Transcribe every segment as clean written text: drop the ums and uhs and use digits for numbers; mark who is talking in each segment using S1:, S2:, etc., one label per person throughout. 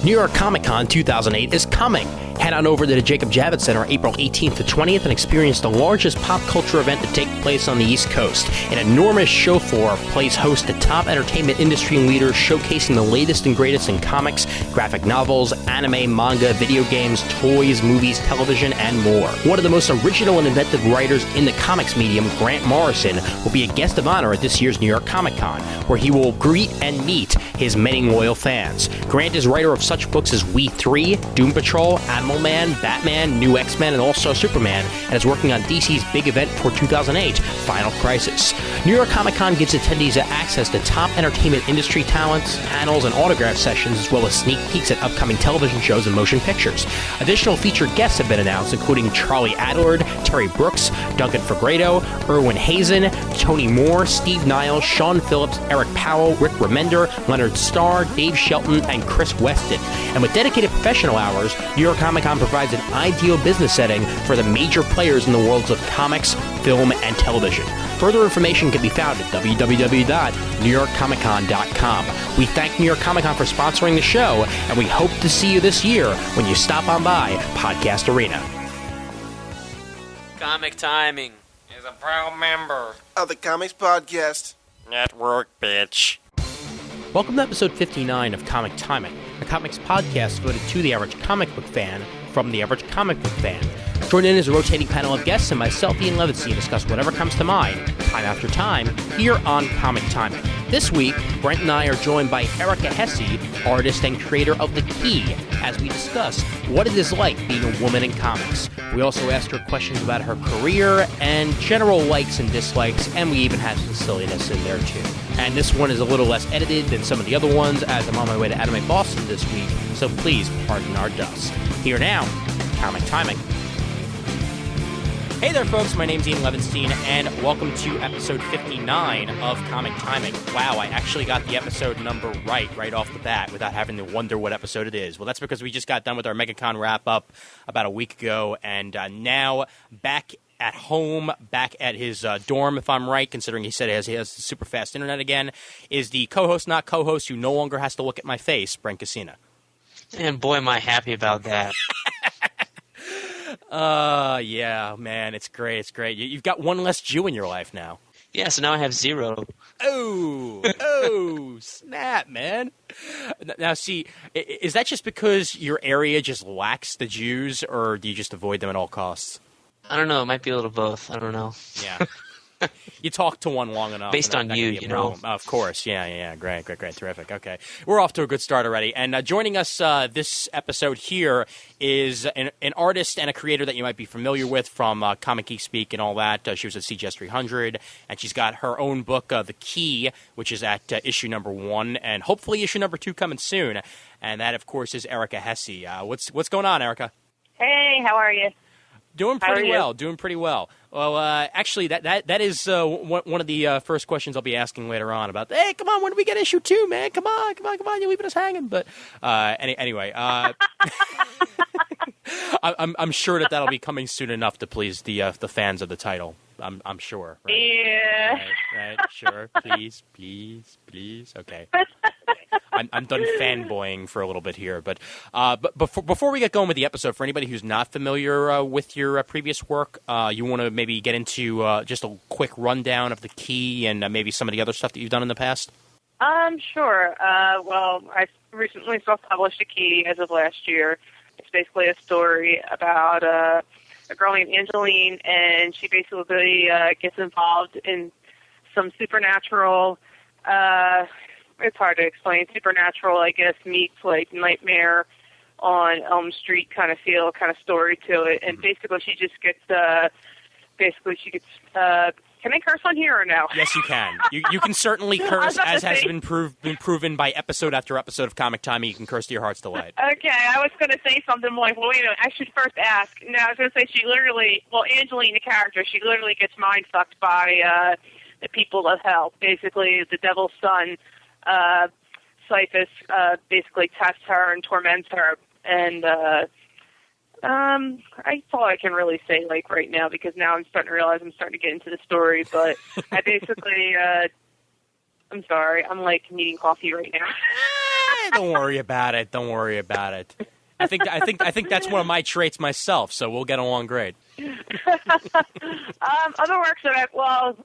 S1: New York Comic Con 2008 is coming. Head on over to the Jacob Javits Center April 18th to 20th and experience the largest pop culture event to take place on the East Coast. An enormous show floor plays host to top entertainment industry leaders showcasing the latest and greatest in comics, graphic novels, anime, manga, video games, toys, movies, television, and more. One of the most original and inventive writers in the comics medium, Grant Morrison, will be a guest of honor at this year's New York Comic Con, where he will greet and meet his many loyal fans. Grant is writer of such books as We 3, Doom Patrol, Animal Man, Batman, New X-Men, and also Superman, and is working on DC's big event for 2008, Final Crisis. New York Comic Con gives attendees access to top entertainment industry talents, panels, and autograph sessions, as well as sneak peeks at upcoming television shows and motion pictures. Additional featured guests have been announced, including Charlie Adlard, Terry Brooks, Duncan Fegredo, Erwin Hazen, Tony Moore, Steve Niles, Sean Phillips, Eric Powell, Rick Remender, Leonard Starr, Dave Shelton, and Chris Weston. And with dedicated professional hours, New York Comic Con provides an ideal business setting for the major players in the worlds of comics, film, and television. Further information can be found at www.newyorkcomiccon.com. We thank New York Comic Con for sponsoring the show, and we hope to see you this year when you stop on by Podcast Arena.
S2: Comic Timing is a proud member
S3: of the Comics Podcast
S2: Network, bitch.
S1: Welcome to episode 59 of Comic Timing, a comics podcast devoted to the average comic book fan from the average comic book fan. Join in as a rotating panel of guests and myself, Ian Levinstein, discuss whatever comes to mind, time after time, here on Comic Timing. This week, Brent and I are joined by Erica Hesse, artist and creator of The Key, as we discuss what it is like being a woman in comics. We also ask her questions about her career and general likes and dislikes, and we even had some silliness in there too. And this one is a little less edited than some of the other ones, as I'm on my way to Anime Boston this week, so please pardon our dust. Here now, Comic Timing. Hey there, folks. My name's Ian Levinstein, and welcome to episode 59 of Comic Timing. Wow, I actually got the episode number right off the bat without having to wonder what episode it is. Well, that's because we just got done with our MegaCon wrap-up about a week ago, and now back at home, back at his dorm, if I'm right, considering he said he has super fast internet again, is the co-host, not co-host, who no longer has to look at my face, Brent Cassina.
S2: And boy, am I happy about that.
S1: Yeah, man, it's great, it's great. You've got one less Jew in your life now.
S2: Yeah, so now I have 0.
S1: Oh, snap, man. Now, see, is that just because your area just lacks the Jews, or do you just avoid them at all costs?
S2: I don't know, it might be a little both, I don't know.
S1: Yeah. You talk to one long enough.
S2: Based on you, you know.
S1: Of course, yeah, great, terrific. Okay, we're off to a good start already. And joining us this episode here is an artist and a creator that you might be familiar with from Comic Geek Speak and all that. She was at CGS 300, and she's got her own book, The Key, which is at issue number 1, and hopefully issue number 2 coming soon. And that, of course, is Erica Hesse. What's going on, Erica?
S4: Hey, how are you?
S1: Doing pretty well. Well, actually, that is one of the first questions I'll be asking later on about, hey, come on, when do we get issue 2, man? Come on, you're leaving us hanging. But anyway, I'm sure that'll be coming soon enough to please the fans of the title. I'm sure. Right?
S4: Yeah.
S1: Right, sure. Please. Okay. I'm done fanboying for a little bit here, but before we get going with the episode, for anybody who's not familiar with your previous work, you want to maybe get into just a quick rundown of The Key and maybe some of the other stuff that you've done in the past?
S4: Sure. Well, I recently self-published The Key as of last year. It's basically a story about a girl named Angeline, and she basically gets involved in some supernatural, it's hard to explain, supernatural, I guess, meets like Nightmare on Elm Street kind of feel, kind of story to it. And basically she just gets, can I curse on here or no?
S1: Yes, you can. You can certainly curse, as has been proven by episode after episode of Comic Timing. You can curse to your heart's delight.
S4: Okay, I was going to say something like, well, wait a minute, I should first ask. No, I was going to say Angeline, the character, she literally gets mind-fucked by the people of hell. Basically, the devil's son, Cyphus, basically tests her and torments her. And that's all I can really say, like, right now, because now I'm starting to realize I'm starting to get into the story. But I basically, I'm sorry, I'm, like, needing coffee right now.
S1: Don't worry about it. Don't worry about it. I think that's one of my traits myself. So we'll get along great.
S4: Other works that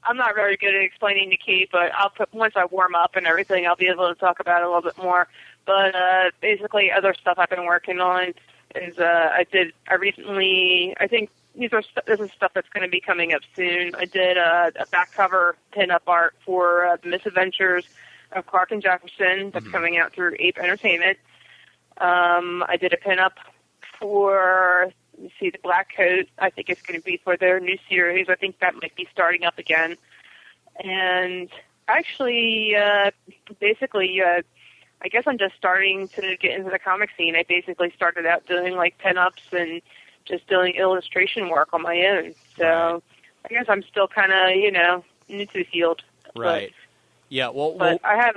S4: I'm not very good at explaining to Kate, but once I warm up and everything, I'll be able to talk about it a little bit more. But basically, other stuff I've been working on is I recently, I think this is stuff that's going to be coming up soon. I did a back cover pinup art for the Misadventures of Clark and Jefferson that's coming out through Ape Entertainment. I did a pinup for, the Black Coat. I think it's going to be for their new series. I think that might be starting up again. And actually, basically, I guess I'm just starting to get into the comic scene. I basically started out doing like pinups and just doing illustration work on my own. So I guess I'm still kind of, new to the field.
S1: Right. Yeah,
S4: but I have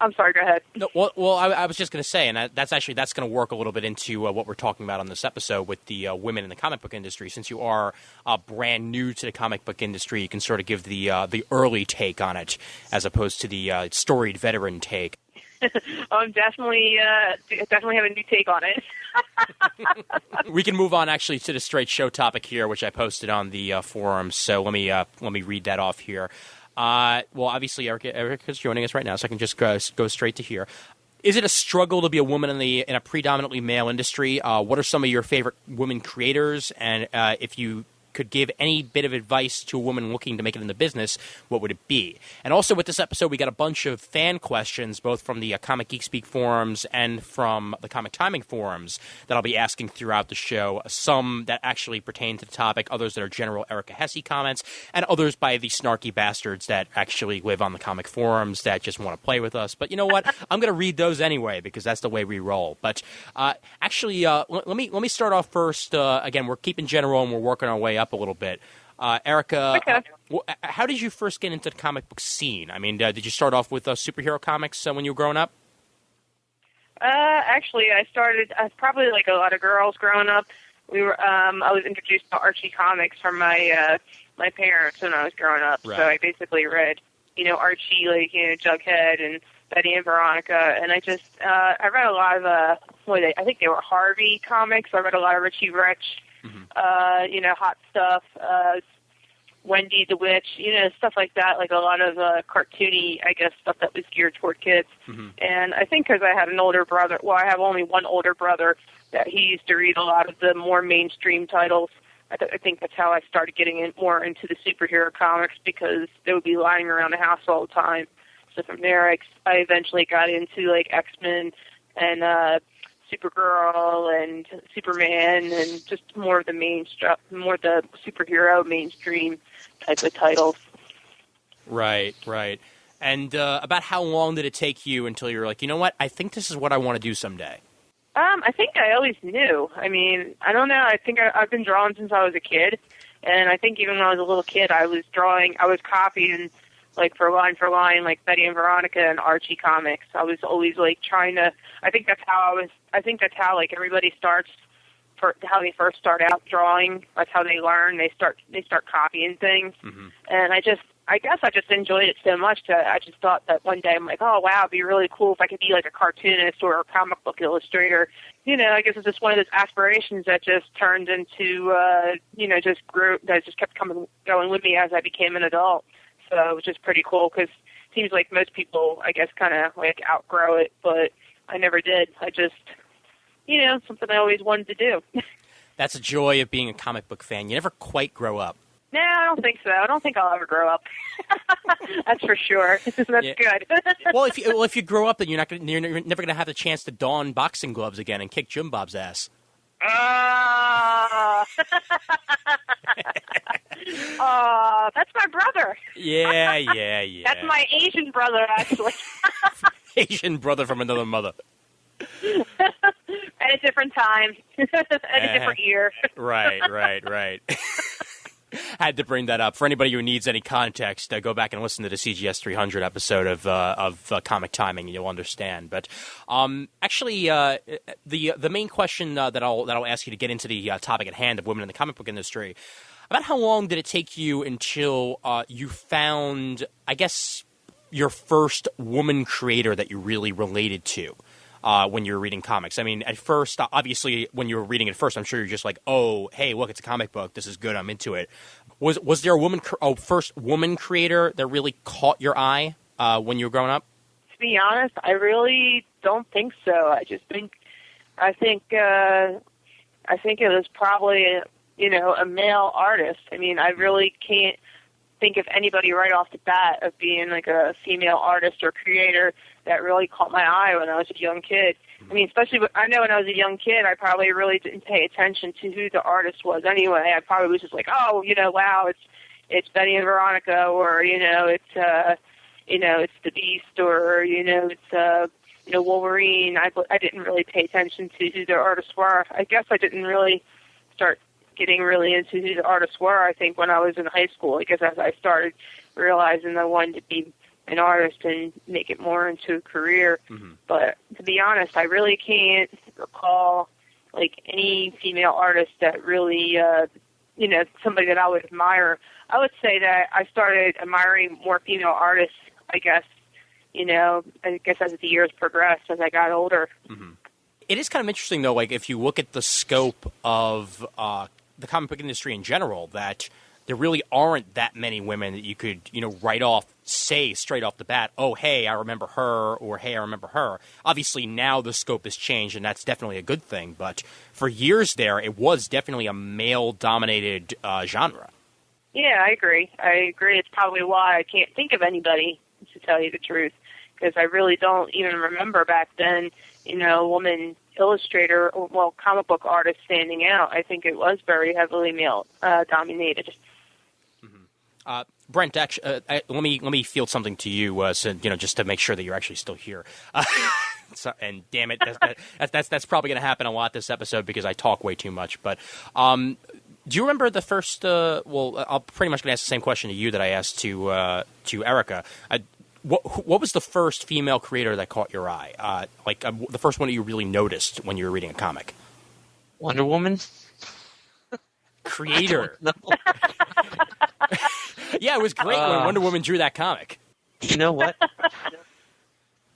S4: I'm sorry, go ahead.
S1: No, well, I was just going to say, and that's going to work a little bit into what we're talking about on this episode with the women in the comic book industry. Since you are brand new to the comic book industry, you can sort of give the early take on it as opposed to the storied veteran take.
S4: I'm definitely have a new take on it.
S1: We can move on actually to the straight show topic here, which I posted on the forums. So let me read that off here. Well, obviously, Erica's joining us right now, so I can just go straight to here. Is it a struggle to be a woman in a predominantly male industry? What are some of your favorite women creators? And if you could give any bit of advice to a woman looking to make it in the business, what would it be? And also with this episode, we got a bunch of fan questions, both from the Comic Geek Speak forums and from the Comic Timing forums that I'll be asking throughout the show. Some that actually pertain to the topic, others that are general Erica Hesse comments, and others by the snarky bastards that actually live on the comic forums that just want to play with us. But you know what? I'm going to read those anyway because that's the way we roll. But actually, let me start off first. Again, we're keeping general and we're working our way up a little bit. Erica,
S4: okay.
S1: How did you first get into the comic book scene? I mean, did you start off with superhero comics when you were growing up?
S4: Actually, I started probably like a lot of girls growing up. I was introduced to Archie comics from my parents when I was growing up. Right. So I basically read, Archie, like Jughead and Betty and Veronica, and I read a lot of I think they were Harvey comics. I read a lot of Richie Rich. Mm-hmm. Hot Stuff, Wendy the Witch, stuff like that, like a lot of cartoony, I guess, stuff that was geared toward kids. Mm-hmm. And I think because I had an older brother, I have only one older brother, that he used to read a lot of the more mainstream titles. I think that's how I started getting more into the superhero comics, because they would be lying around the house all the time. So from there, I eventually got into like X-Men and Supergirl and Superman and just more of the more the superhero mainstream type of titles. Right.
S1: And about how long did it take you until you were like, you know what, I think this is what I want to do someday?
S4: I think I always knew. I mean, I don't know. I think I've been drawing since I was a kid. And I think even when I was a little kid, I was copying, like, for line, like Betty and Veronica and Archie comics. I was always, like, trying to, I think that's how, like, everybody starts, how they first start out drawing. That's how they learn. They start copying things. Mm-hmm. And I guess I just enjoyed it so much that I just thought that one day I'm like, oh, wow, it'd be really cool if I could be like a cartoonist or a comic book illustrator. I guess it's just one of those aspirations that just turned into, just grew, that just kept going with me as I became an adult. So it was just pretty cool, because it seems like most people, I guess, kind of like outgrow it, but I never did. I just, something I always wanted to do.
S1: That's a joy of being a comic book fan. You never quite grow up.
S4: No, I don't think so. I don't think I'll ever grow up. That's for sure. That's good.
S1: Well, if you grow up, then you're never going to have the chance to don boxing gloves again and kick Jim Bob's ass.
S4: That's my brother.
S1: Yeah.
S4: That's my Asian brother, actually.
S1: Asian brother from another mother.
S4: At a different time. At a different year.
S1: Right. Had to bring that up. For anybody who needs any context, go back and listen to the CGS 300 episode of Comic Timing, and you'll understand. But actually, the main question that I'll ask you to get into the topic at hand of women in the comic book industry, about how long did it take you until you found, I guess, your first woman creator that you really related to? when you're reading comics? I mean, at first, obviously, when you were reading it first, I'm sure you're just like, oh, hey, look, it's a comic book. This is good. I'm into it. Was there a first woman creator that really caught your eye when you were growing up?
S4: To be honest, I really don't think so. I think it was probably a male artist. I mean, I really can't think of anybody right off the bat of being like a female artist or creator that really caught my eye when I was a young kid. I mean, I know when I was a young kid, I probably really didn't pay attention to who the artist was anyway. I probably was just like, oh, wow, it's Betty and Veronica, or it's the Beast, or it's Wolverine. I didn't really pay attention to who the artists were. I guess I didn't really start getting really into who the artists were, I think, when I was in high school, because as I started realizing I wanted to be an artist and make it more into a career. Mm-hmm. But to be honest, I really can't recall like any female artist that really, somebody that I would admire. I would say that I started admiring more female artists, I guess as the years progressed, as I got older.
S1: Mm-hmm. It is kind of interesting, though, like if you look at the scope of the comic book industry in general, that there really aren't that many women that you could, say straight off the bat, oh, hey, I remember her, or hey, I remember her. Obviously, now the scope has changed, and that's definitely a good thing. But for years there, it was definitely a male-dominated genre.
S4: Yeah, I agree. It's probably why I can't think of anybody, to tell you the truth, because I really don't even remember back then, a woman illustrator, comic book artist standing out. I think it was very heavily male dominated.
S1: Mm-hmm. Brent, actually, let me field something to you, just to make sure that you're actually still here. And damn it, that's probably going to happen a lot this episode because I talk way too much. But do you remember the first? I'm pretty much going to ask the same question to you that I asked to Erica. What was the first female creator that caught your eye? The first one that you really noticed when you were reading a comic?
S2: Wonder Woman?
S1: Creator. Yeah, it was great when Wonder Woman drew that comic.
S2: You know what?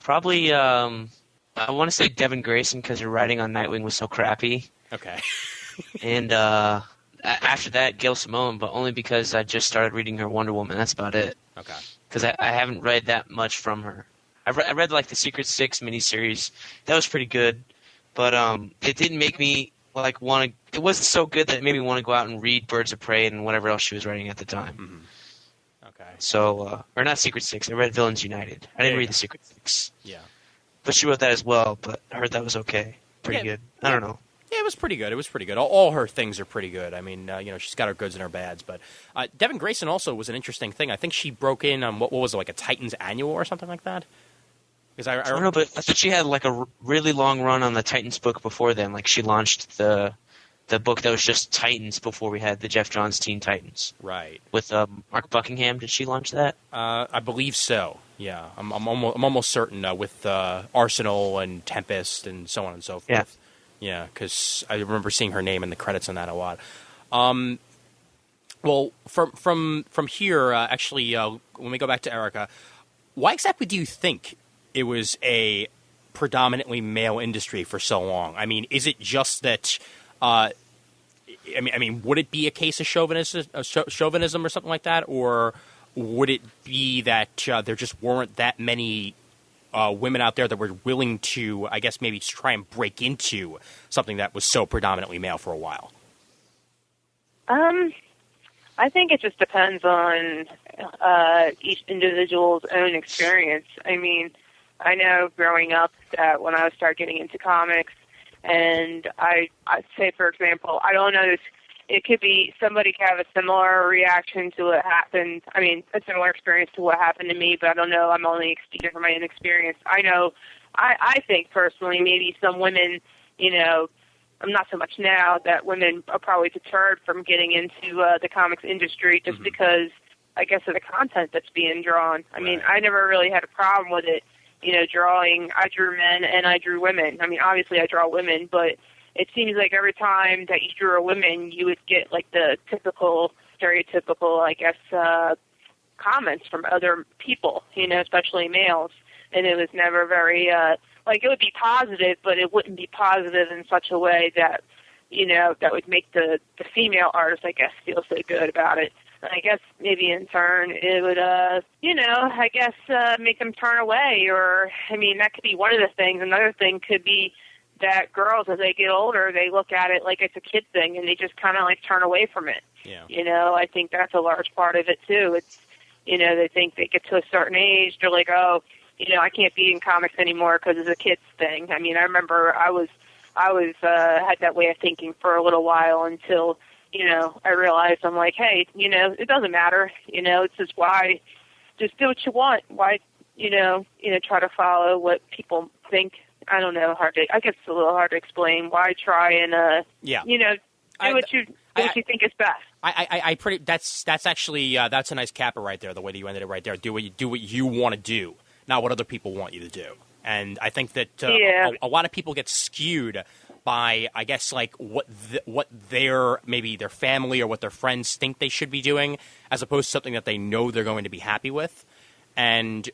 S2: Probably, I want to say Devin Grayson, because her writing on Nightwing was so crappy.
S1: Okay.
S2: And after that, Gail Simone, but only because I just started reading her Wonder Woman. That's about it.
S1: Okay.
S2: Because I haven't read that much from her. I read like the Secret Six miniseries. That was pretty good, but it didn't make me like want to. It wasn't so good that it made me want to go out and read Birds of Prey and whatever else she was writing at the time.
S1: Mm-hmm. Okay.
S2: So, or not Secret Six. I read Villains United. I didn't read the Secret Six.
S1: Yeah.
S2: But she wrote that as well. But I heard that was okay. Pretty good. I don't know.
S1: Yeah, it was pretty good. All her things are pretty good. I mean, she's got her goods and her bads. But Devin Grayson also was an interesting thing. I think she broke in on what was it, like a Titans annual or something like that? Because I don't know,
S2: but I thought she had like a really long run on the Titans book before then. Like she launched the book that was just Titans before we had the Jeff Johns Teen Titans.
S1: Right. With
S2: Mark Buckingham. Did she launch that?
S1: I believe so. Yeah, I'm almost certain with Arsenal and Tempest and so on and so forth.
S2: Yeah.
S1: Yeah, because I remember seeing her name in the credits on that a lot. Well, from here, actually, when we go back to Erica, why exactly do you think it was a predominantly male industry for so long? I mean, is it just that? I mean, would it be a case of chauvinism or something like that, or would it be that there just weren't that many women out there that were willing to, I guess, maybe try and break into something that was so predominantly male for a while?
S4: I think it just depends on each individual's own experience. I mean, I know growing up that when I started getting into comics, and I'd say, for example, I don't know, it could be somebody could have a similar reaction to what happened. I mean, a similar experience to what happened to me, but I don't know. I'm only speaking from my own experience. I know, I think personally, maybe some women, not so much now, that women are probably deterred from getting into the comics industry just because, I guess, of the content that's being drawn. I mean, I never really had a problem with it, drawing. I drew men and I drew women. I mean, obviously I draw women, but it seems like every time that you drew a woman, you would get like the typical, stereotypical, I guess, comments from other people, especially males. and it was never very like, it would be positive, but it wouldn't be positive in such a way that, you know, that would make the female artist, I guess, feel so good about it. And I guess maybe in turn it would, you know, I guess make them turn away, or, I mean, that could be one of the things. Another thing could be that girls, as they get older, they look at it like it's a kid thing, and they just kind of like turn away from it.
S1: Yeah.
S4: You know, I think that's a large part of it too. It's, you know, they think they get to a certain age, they're like, oh, you know, I can't be in comics anymore because it's a kid's thing. I mean, I remember I was had that way of thinking for a little while until, you know, I realized, I'm like, hey, you know, it doesn't matter. You know, it's just why, just do what you want. Why, you know, try to follow what people think. I don't know, I guess it's a little hard to explain. Why try and, you know, do what you think is best.
S1: That's actually that's a nice capper right there. The way that you ended it right there. Do what you want to do, not what other people want you to do. And I think that a lot of people get skewed by, I guess, like what their maybe their family or what their friends think they should be doing, as opposed to something that they know they're going to be happy with. And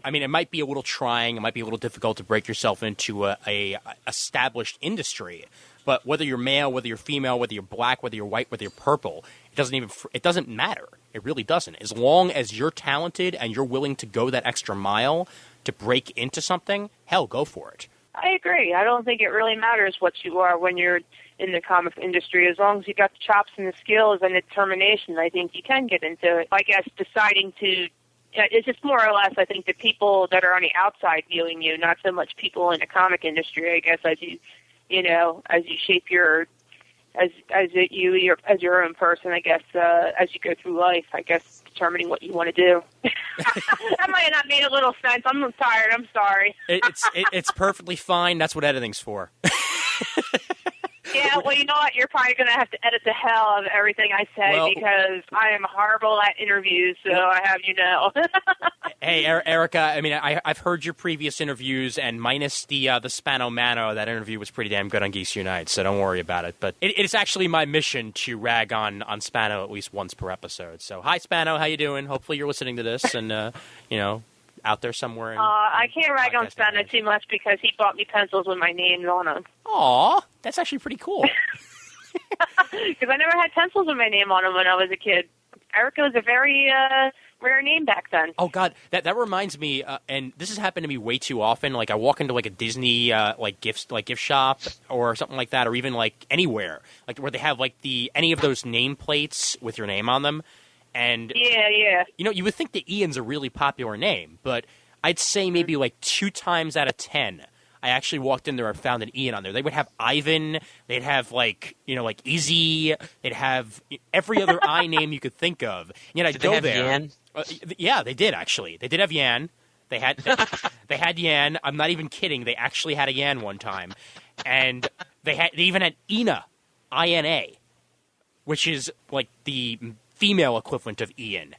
S1: I mean, it might be a little trying, it might be a little difficult to break yourself into a established industry. But whether you're male, whether you're female, whether you're black, whether you're white, whether you're purple, it doesn't matter. It really doesn't. As long as you're talented and you're willing to go that extra mile to break into something, hell, go for it.
S4: I agree. I don't think it really matters what you are when you're in the comic industry. As long as you got the chops and the skills and the determination, I think you can get into it. I guess deciding to, it's just more or less, I think, the people that are on the outside viewing you, not so much people in the comic industry, I guess, as you shape your, as your own person, I guess, as you go through life, I guess, determining what you want to do. That might have not made a little sense. I'm tired. I'm sorry.
S1: It's perfectly fine. That's what editing's for.
S4: Yeah, well, you know what? You're probably going to have to edit the hell of everything I say because I am horrible at interviews, so I have you know.
S1: Hey, Erica, I mean, I've heard your previous interviews, and minus the Spano Mano, that interview was pretty damn good on Geeks Unite, so don't worry about it. But it's actually my mission to rag on Spano at least once per episode. So, hi, Spano, how you doing? Hopefully you're listening to this and, you know, out there somewhere.
S4: I can't rag on Spano too much because he bought me pencils with my name on them.
S1: Aw, that's actually pretty cool.
S4: Because I never had pencils with my name on them when I was a kid. Erica was a very rare name back then.
S1: Oh God, that reminds me, and this has happened to me way too often. Like I walk into like a Disney gift shop or something like that, or even like anywhere, like where they have like any of those nameplates with your name on them. And
S4: yeah,
S1: you know, you would think that Ian's a really popular name, but I'd say maybe like 2 times out of 10, I actually walked in there and found an Ian on there. They would have Ivan, they'd have like, you know, like Izzy, they'd have every other I name you could think of. And yet I'd go there.
S2: Yan?
S1: Yeah, they did actually. They did have Yan. They had Yan. I'm not even kidding. They actually had a Yan one time, and they even had Ina, I-N-A, which is like the female equivalent of Ian,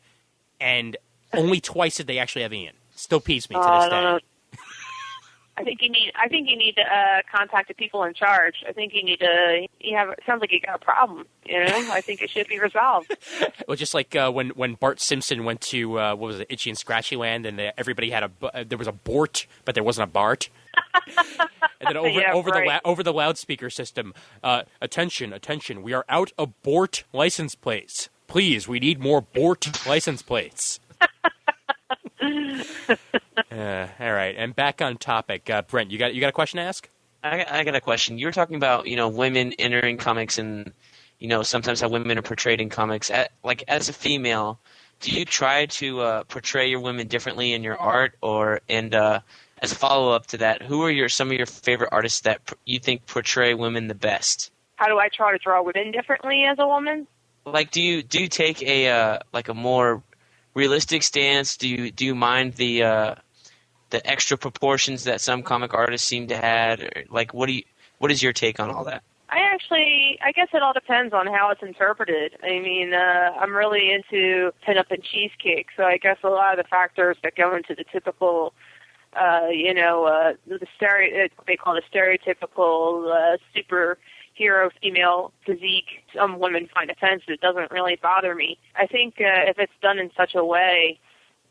S1: and only twice did they actually have Ian. Still peeves me to this day.
S4: I think you need to contact the people in charge. I think you need to. It sounds like you got a problem. You know, I think it should be resolved.
S1: Well, just like when Bart Simpson went to what was it, Itchy and Scratchy Land, and everybody had there was a Bort, but there wasn't a Bart. And then over the loudspeaker system, attention, we are out of Bort license plates. Please, we need more Bort license plates. All right, and back on topic. Brent, you got a question to ask?
S2: I got a question. You were talking about, you know, women entering comics and, you know, sometimes how women are portrayed in comics. Like, as a female, do you try to portray your women differently in your art? And as a follow-up to that, who are some of your favorite artists that you think portray women the best?
S4: How do I try to draw women differently as a woman?
S2: Like, do you take a more realistic stance? Do you mind the extra proportions that some comic artists seem to have? Like, what is your take on all that?
S4: I guess it all depends on how it's interpreted. I mean, I'm really into Pin-Up and Cheesecake, so I guess a lot of the factors that go into the typical, they call it stereotypical superhero female physique, some women find offensive. It doesn't really bother me. I think if it's done in such a way,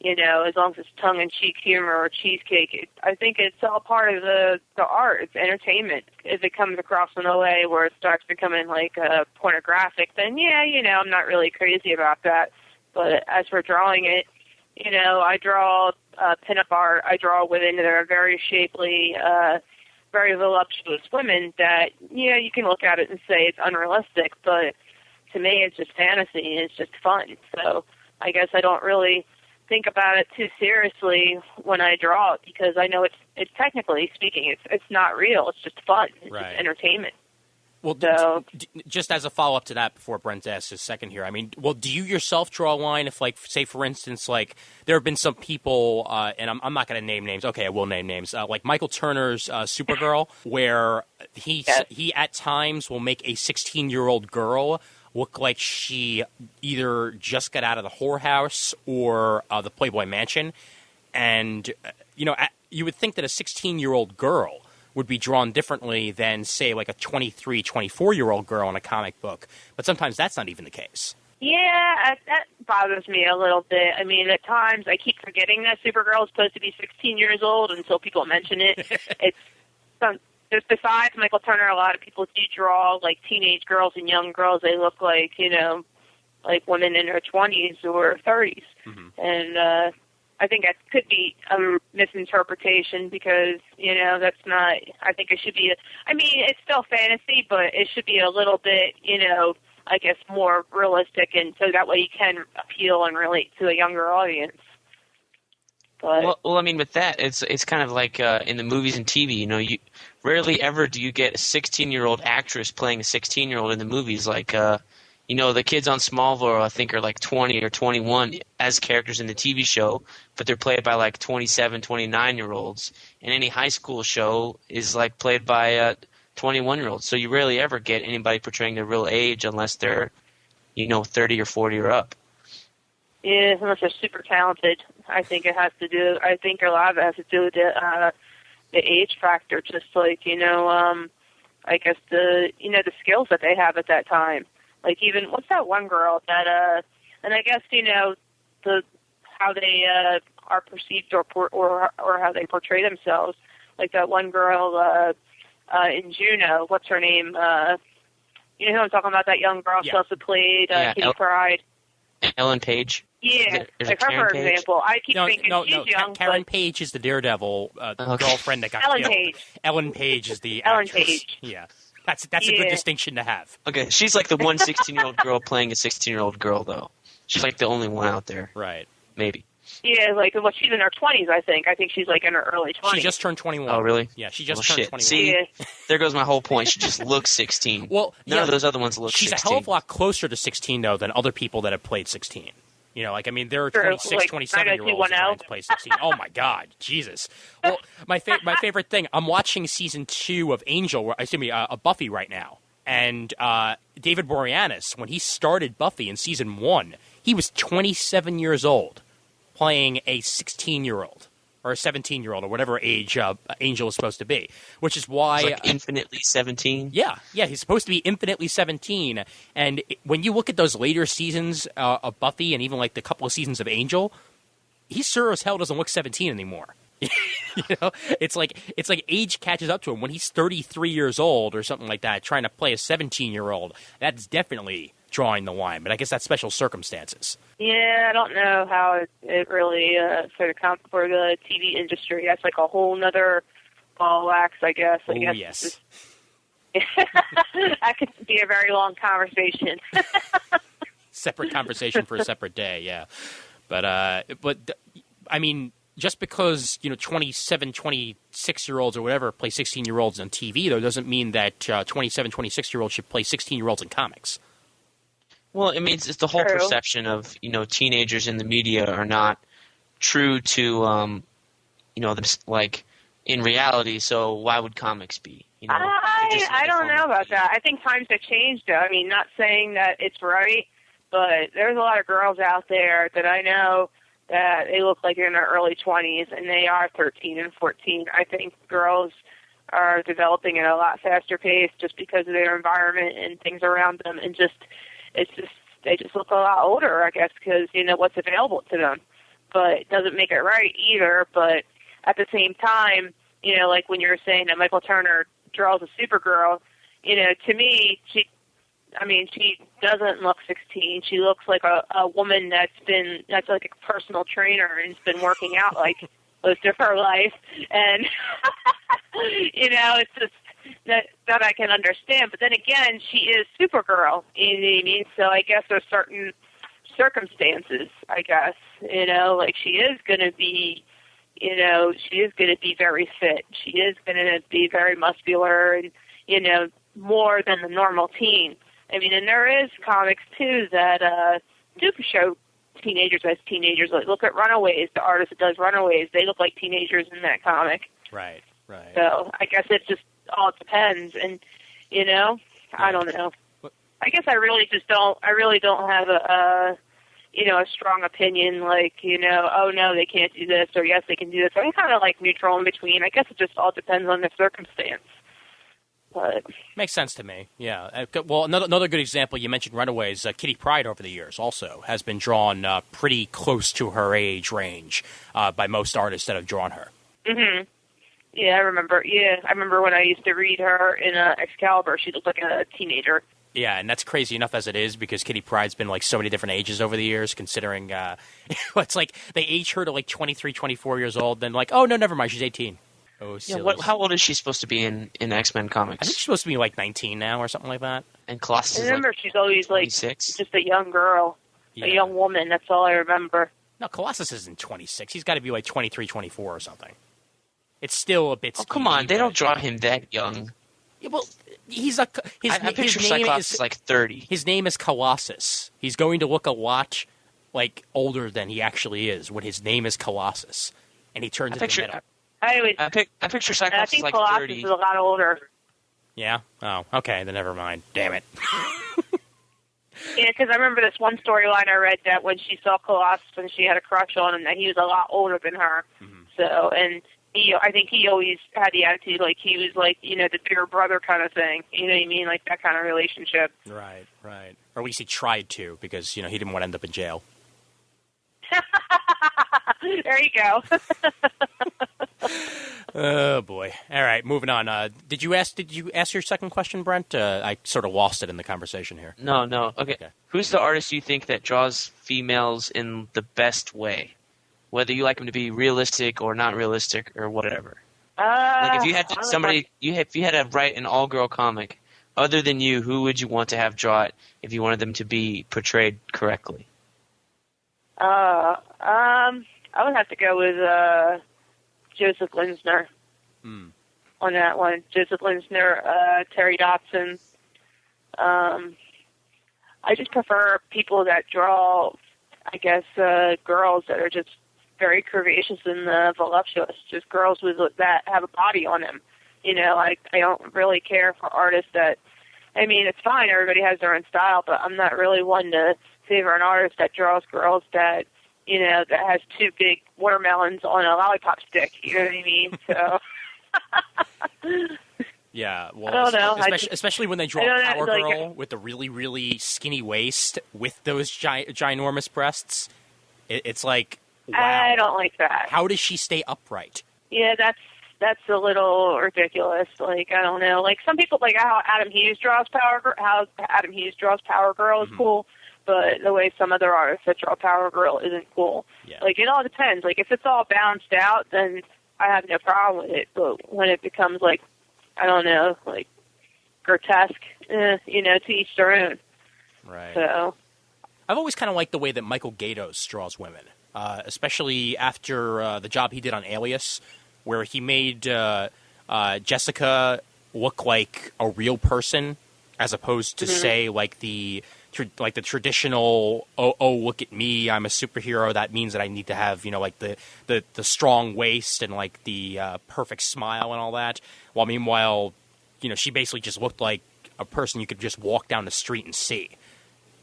S4: as long as it's tongue-in-cheek humor or cheesecake. I think it's all part of the art. It's entertainment. If it comes across in a way where it starts becoming like pornographic, then I'm not really crazy about that. But as for drawing it, I draw pinup art. I draw women that are very shapely, very voluptuous women that, you can look at it and say it's unrealistic, but to me it's just fantasy and it's just fun. So I guess I don't really think about it too seriously when I draw it because I know it's technically speaking, it's not real. It's just fun. It's
S1: Right.
S4: just entertainment.
S1: Well,
S4: So,
S1: just as a follow-up to that before Brent asks his second here, do you yourself draw a line if, like, say, for instance, like, there have been some people, and I'm not going to name names. Okay, I will name names. Like Michael Turner's Supergirl, where he at times will make a 16-year-old girl look like she either just got out of the whorehouse or the Playboy Mansion. And, you would think that a 16-year-old girl would be drawn differently than, say, like a 23, 24-year-old girl in a comic book. But sometimes that's not even the case.
S4: yeah, that bothers me a little bit. I mean, at times I keep forgetting that Supergirl is supposed to be 16 years old until people mention it. Just besides Michael Turner, a lot of people do draw like teenage girls and young girls. They look like, like women in their 20s or 30s.
S1: Mm-hmm.
S4: And I think that could be a misinterpretation because, that's not, I think it should be, it's still fantasy, but it should be a little bit, I guess more realistic, and so that way you can appeal and relate to a younger audience. But,
S2: Well, with that, it's kind of like in the movies and TV, you rarely ever do you get a 16-year-old actress playing a 16-year-old in the movies. Like, the kids on Smallville, I think, are like 20 or 21 as characters in the TV show, but they're played by like 27, 29-year-olds. And any high school show is like played by 21-year-olds. So you rarely ever get anybody portraying their real age unless they're, 30 or 40 or up.
S4: yeah, unless they're super talented. I think a lot of it has to do with the age factor, just like, I guess the skills that they have at that time. Like even, what's that one girl that, and I guess, how they are perceived or how they portray themselves. Like that one girl in Juno, what's her name? You know who I'm talking about, that young girl who also played Kitty Pryde.
S2: Ellen Page.
S4: Yeah, like her, for example. I keep thinking she's young.
S1: Karen Page is the Daredevil girlfriend that got
S4: Ellen
S1: killed.
S4: Page.
S1: Ellen Page is the
S4: Ellen
S1: actress.
S4: Page.
S1: Yeah. That's a good distinction to have.
S2: Okay, she's like the one 16-year-old girl playing a 16-year-old girl, though. She's like the only one out there.
S1: Right.
S2: Maybe.
S4: Yeah, she's in her 20s, I think. I think she's like in her early 20s.
S1: She just turned 21.
S2: Oh, really?
S1: Yeah, she just turned 21.
S2: See,
S4: Yeah.
S2: there goes my whole point. She just looks 16.
S1: Well,
S2: None of those other ones look 16.
S1: She's a hell of a lot closer to 16, though, than other people that have played 16. There are
S4: True,
S1: 26,
S4: like
S1: 27-year-olds trying to play 16. Oh, my God. Jesus. Well, my favorite thing, I'm watching season 2 of Buffy right now. And David Boreanaz, when he started Buffy in season 1, he was 27 years old, playing a 16-year-old or a 17-year-old or whatever age Angel is supposed to be, which is why...
S2: It's like infinitely 17?
S1: Yeah, he's supposed to be infinitely 17. And when you look at those later seasons of Buffy and even like the couple of seasons of Angel, he sure as hell doesn't look 17 anymore. It's like age catches up to him when he's 33 years old or something like that, trying to play a 17-year-old. That's definitely drawing the line, but I guess that's special circumstances.
S4: Yeah, I don't know how it really for the TV industry. That's like a whole nother ball of wax, I guess.
S1: Yes.
S4: That could be a very long conversation.
S1: Separate conversation for a separate day, yeah. But I mean, just because 27, 26-year-olds or whatever play 16-year-olds on TV, though, doesn't mean that 27, 26-year-olds should play 16-year-olds in comics.
S2: Well, it's the whole perception of teenagers in the media are not true to like in reality. So why would comics be?
S4: I don't know about that. I think times have changed, though. I mean, not saying that it's right, but there's a lot of girls out there that I know that they look like they're in their early 20s, and they are 13 and 14. I think girls are developing at a lot faster pace just because of their environment and things around them, and they just look a lot older, I guess, because what's available to them. but it doesn't make it right either. But at the same time, you know, like when you were saying that Michael Turner draws a Supergirl, you know, to me, she doesn't look 16. She looks like a woman that's like a personal trainer and has been working out like most of her life. And, you know, it's just that I can understand. But then again, she is Supergirl, you know what I mean? So I guess there's certain circumstances, I guess, you know, like she is going to be, you know, she is going to be very fit. She is going to be very muscular and, you know, more than the normal teen. I mean, and there is comics, too, that do show teenagers as teenagers. Like, look at Runaways, the artist that does Runaways. They look like teenagers in that comic.
S1: Right.
S4: So I guess it just all depends. And, you know, I don't know. I guess I really don't have a strong opinion, like, you know, oh, no, they can't do this, or yes, they can do this. I'm kind of like neutral in between. I guess it just all depends on the circumstance. But
S1: makes sense to me. Yeah. Well, another good example, you mentioned Runaways. Kitty Pryde over the years also has been drawn pretty close to her age range by most artists that have drawn her.
S4: Mhm. Yeah, I remember. Yeah, I remember when I used to read her in Excalibur. She looked like a teenager.
S1: Yeah, and that's crazy enough as it is because Kitty Pryde's been like so many different ages over the years, considering it's like they age her to like 23, 24 years old, then like, oh, no, never mind, she's 18. Oh, silly.
S2: Yeah, how old is she supposed to be in X-Men comics?
S1: I think she's supposed to be like 19 now or something like that.
S2: And Colossus
S4: I remember she's always
S2: 26?
S4: Like just a young girl, a young woman. That's all I remember.
S1: No, Colossus isn't 26. He's got to be like 23, 24 or something. It's still a bit.
S2: Oh, come on! They don't draw him that young.
S1: Yeah, well, his
S2: picture
S1: name
S2: Cyclops is like 30.
S1: His name is Colossus. He's going to look a lot like older than he actually is when his name is Colossus, and he turns into metal.
S2: I picture Cyclops is like
S4: Colossus
S2: 30.
S4: Is a lot older.
S1: Yeah? Oh, okay, then never mind. Damn it.
S4: Yeah, because I remember this one storyline I read that when she saw Colossus and she had a crush on him, that he was a lot older than her. Mm-hmm. So, and I think he always had the attitude like he was like, you know, the bigger brother kind of thing. You know what I mean? Like that kind of relationship.
S1: Right. Or at least he tried to because, you know, he didn't want to end up in jail.
S4: There you go.
S1: Oh boy! All right, moving on. Did you ask your second question, Brent? I sort of lost it in the conversation here.
S2: No. Okay. Who's the artist you think that draws females in the best way? Whether you like them to be realistic or not realistic or whatever. Like if you had if you had to write an all-girl comic, other than you, who would you want to have draw it if you wanted them to be portrayed correctly?
S4: I would have to go with Joseph Linsner on that one. Joseph Linsner, Terry Dotson. I just prefer people that draw, I guess, girls that are just very curvaceous and voluptuous, just girls that have a body on them. You know, I don't really care for artists that, I mean, it's fine, everybody has their own style, but I'm not really one to favor an artist that draws girls that, you know, that has two big watermelons on a lollipop stick. You know what I mean? So.
S1: Yeah, well,
S4: I don't know.
S1: Especially when they draw a Power Girl with the really, really skinny waist with those ginormous breasts. It's like, wow.
S4: I don't like that.
S1: How does she stay upright?
S4: Yeah, that's a little ridiculous. Like, I don't know. Like, some people, like how Adam Hughes draws Power Girl is cool. But the way some other artists that draw Power Girl isn't cool. Yeah. Like, it all depends. Like, if it's all balanced out, then I have no problem with it. But when it becomes, like, I don't know, like, grotesque, you know, to each their own.
S1: Right.
S4: So.
S1: I've always kind of liked the way that Michael Gaydos draws women, especially after the job he did on Alias, where he made Jessica look like a real person as opposed to, say, like the traditional, oh, look at me, I'm a superhero. That means that I need to have, you know, like the strong waist and like the perfect smile and all that. While meanwhile, you know, she basically just looked like a person you could just walk down the street and see,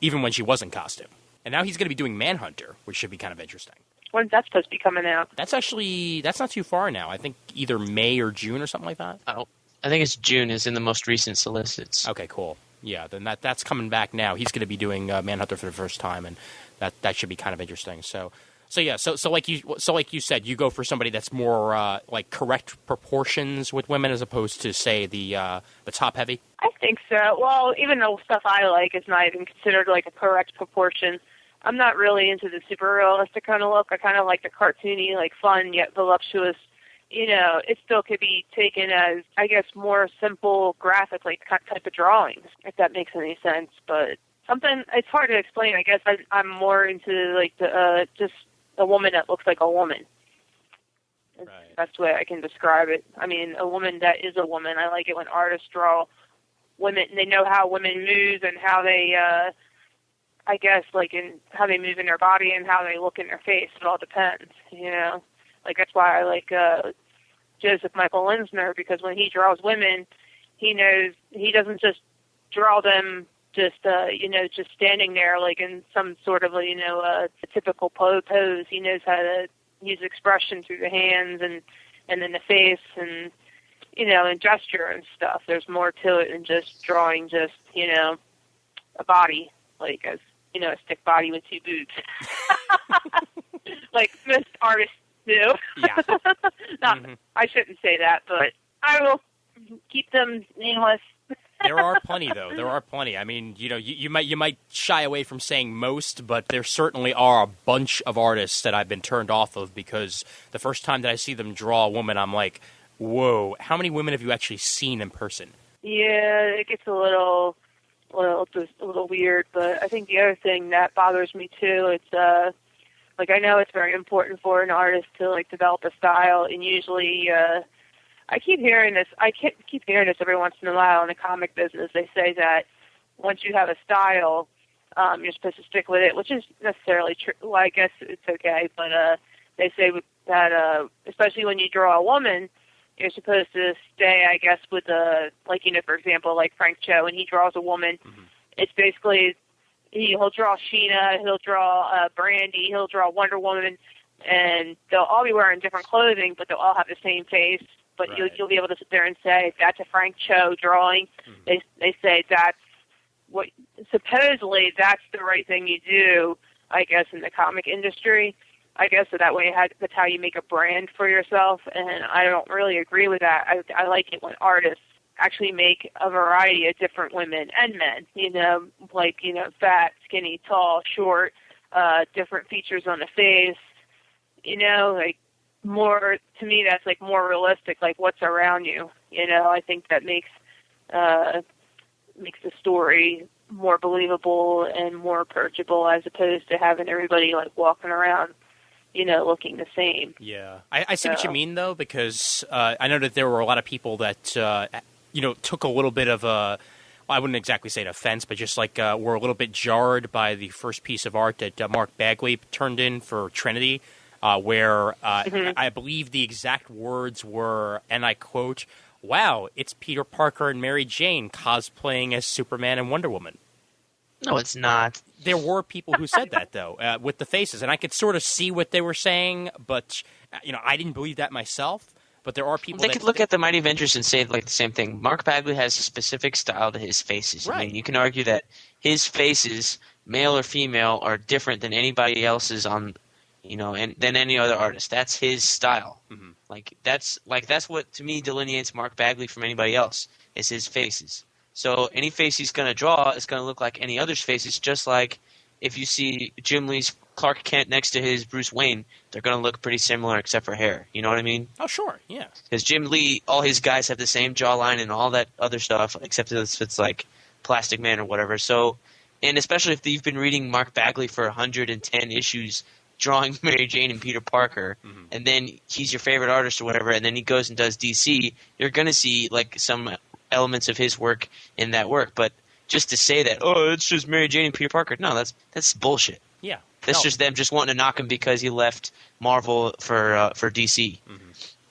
S1: even when she was in costume. And now he's going to be doing Manhunter, which should be kind of interesting.
S4: When's that supposed to be coming out?
S1: That's not too far now. I think either May or June or something like that.
S2: Oh, I think it's June is in the most recent solicits.
S1: Okay, cool. Yeah, then that's coming back now. He's going to be doing Manhunter for the first time, and that should be kind of interesting. So So like you said, you go for somebody that's more like correct proportions with women as opposed to say the top heavy.
S4: I think so. Well, even the stuff I like is not even considered like a correct proportion. I'm not really into the super realistic kind of look. I kind of like the cartoony, like fun yet voluptuous. You know, it still could be taken as, I guess, more simple graphic, like type of drawings, if that makes any sense. But something, it's hard to explain. I guess I'm more into like the just a woman that looks like a woman. That's the best way I can describe it. I mean, a woman that is a woman. I like it when artists draw women, and they know how women move and how they, I guess, like in how they move in their body and how they look in their face. It all depends, you know. Like, that's why I like Joseph Michael Linsner, because when he draws women, he knows he doesn't just draw them just, just standing there like in some sort of, a typical pose. He knows how to use expression through the hands and then the face and, and gesture and stuff. There's more to it than just drawing just, a body, like a stick body with two boobs. Like most artists do.
S1: Yeah.
S4: I shouldn't say that, but I will keep them nameless.
S1: There are plenty, though. There are plenty. I mean, you might shy away from saying most, but there certainly are a bunch of artists that I've been turned off of because the first time that I see them draw a woman, I'm like, whoa, how many women have you actually seen in person?
S4: Yeah, it gets a little weird, but I think the other thing that bothers me too, it's like, I know it's very important for an artist to like develop a style, and usually I keep hearing this every once in a while in the comic business. They say that once you have a style, you're supposed to stick with it, which is necessarily true. Well, I guess it's okay, but they say that especially when you draw a woman, you're supposed to stay, I guess, with for example, like Frank Cho, when he draws a woman, it's basically he'll draw Sheena, he'll draw Brandy, he'll draw Wonder Woman, and they'll all be wearing different clothing, but they'll all have the same face. But
S1: right.
S4: you'll be able to sit there and say, that's a Frank Cho drawing. They say that's what, supposedly that's the right thing you do, I guess, in the comic industry. I guess so that way that's how you make a brand for yourself, and I don't really agree with that. I like it when artists actually make a variety of different women and men, fat, skinny, tall, short, different features on the face, more, to me, that's like more realistic, like what's around you. I think that makes the story more believable and more approachable as opposed to having everybody like walking around, looking the same.
S1: Yeah. I see what you mean, though, because I know that there were a lot of people that, took a little bit of I wouldn't exactly say an offense, but just like were a little bit jarred by the first piece of art that Mark Bagley turned in for Trinity, where I believe the exact words were, and I quote, "Wow, it's Peter Parker and Mary Jane cosplaying as Superman and Wonder Woman."
S2: No, it's not.
S1: There were people who said that, though, with the faces, and I could sort of see what they were saying, but I didn't believe that myself. But there are people
S2: They could look at the Mighty Avengers and say like the same thing. Mark Bagley has a specific style to his faces.
S1: Right.
S2: I mean, you can argue that his faces, male or female, are different than anybody else's on, and than any other artist. That's his style. Mm-hmm. That's what to me delineates Mark Bagley from anybody else. Is his faces. So any face he's going to draw is going to look like any other's faces. Just like if you see Jim Lee's Clark Kent next to his Bruce Wayne, they're going to look pretty similar except for hair. You know what I mean?
S1: Oh, sure, yeah.
S2: Because Jim Lee, all his guys have the same jawline and all that other stuff, except if it's like Plastic Man or whatever. So, and especially if you've been reading Mark Bagley for 110 issues, drawing Mary Jane and Peter Parker, and then he's your favorite artist or whatever, and then he goes and does DC, you're going to see like some elements of his work in that work. But just to say that, it's just Mary Jane and Peter Parker, no, that's bullshit.
S1: Yeah.
S2: That's just them just wanting to knock him because he left Marvel for DC.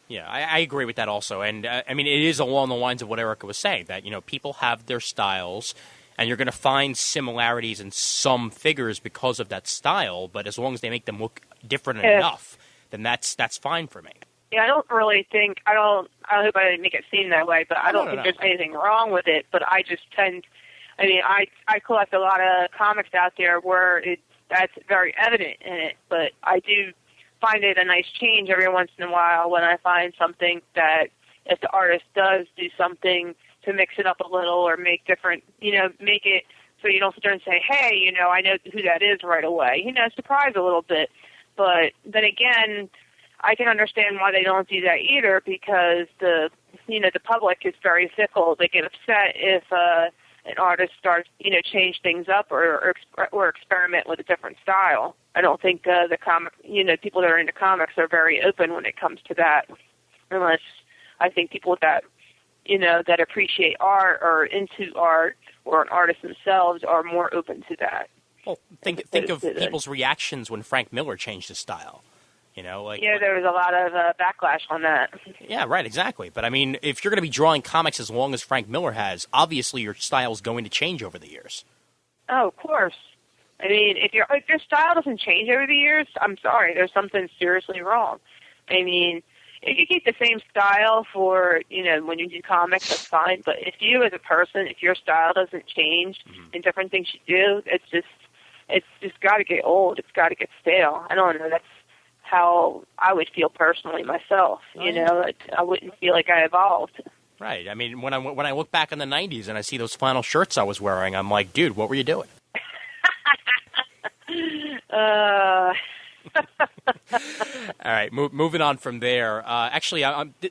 S1: Yeah, I agree with that also. And, I mean, it is along the lines of what Erica was saying, that, people have their styles, and you're going to find similarities in some figures because of that style, but as long as they make them look different enough, then that's fine for me.
S4: Yeah, I don't really think, I hope I didn't make it seem that way, but I don't think there's anything wrong with it, but I just I collect a lot of comics out there where that's very evident in it. But I do find it a nice change every once in a while when I find something that if the artist does do something to mix it up a little or make different, make it so you don't sit there and say, hey, I know who that is right away. Surprise a little bit. But then again, I can understand why they don't do that either, because the public is very fickle. They get upset if an artist starts, change things up or experiment with a different style. I don't think the comic, people that are into comics are very open when it comes to that, unless I think people that, that appreciate art or into art or an artist themselves are more open to that.
S1: Well, think of people's reactions when Frank Miller changed his style. There
S4: was a lot of backlash on that.
S1: Yeah, right, exactly. But I mean, if you're going to be drawing comics as long as Frank Miller has, obviously your style is going to change over the years.
S4: Oh, of course. I mean, if your style doesn't change over the years, I'm sorry, there's something seriously wrong. I mean, if you keep the same style for, when you do comics, that's fine. But if you as a person, if your style doesn't change in different things you do, it's just got to get old. It's got to get stale. I don't know. That's how I would feel personally myself. I wouldn't feel like I evolved.
S1: Right. I mean, when I look back in the 90s and I see those flannel shirts I was wearing, I'm like, dude, what were you doing? All right, moving on from there. Actually,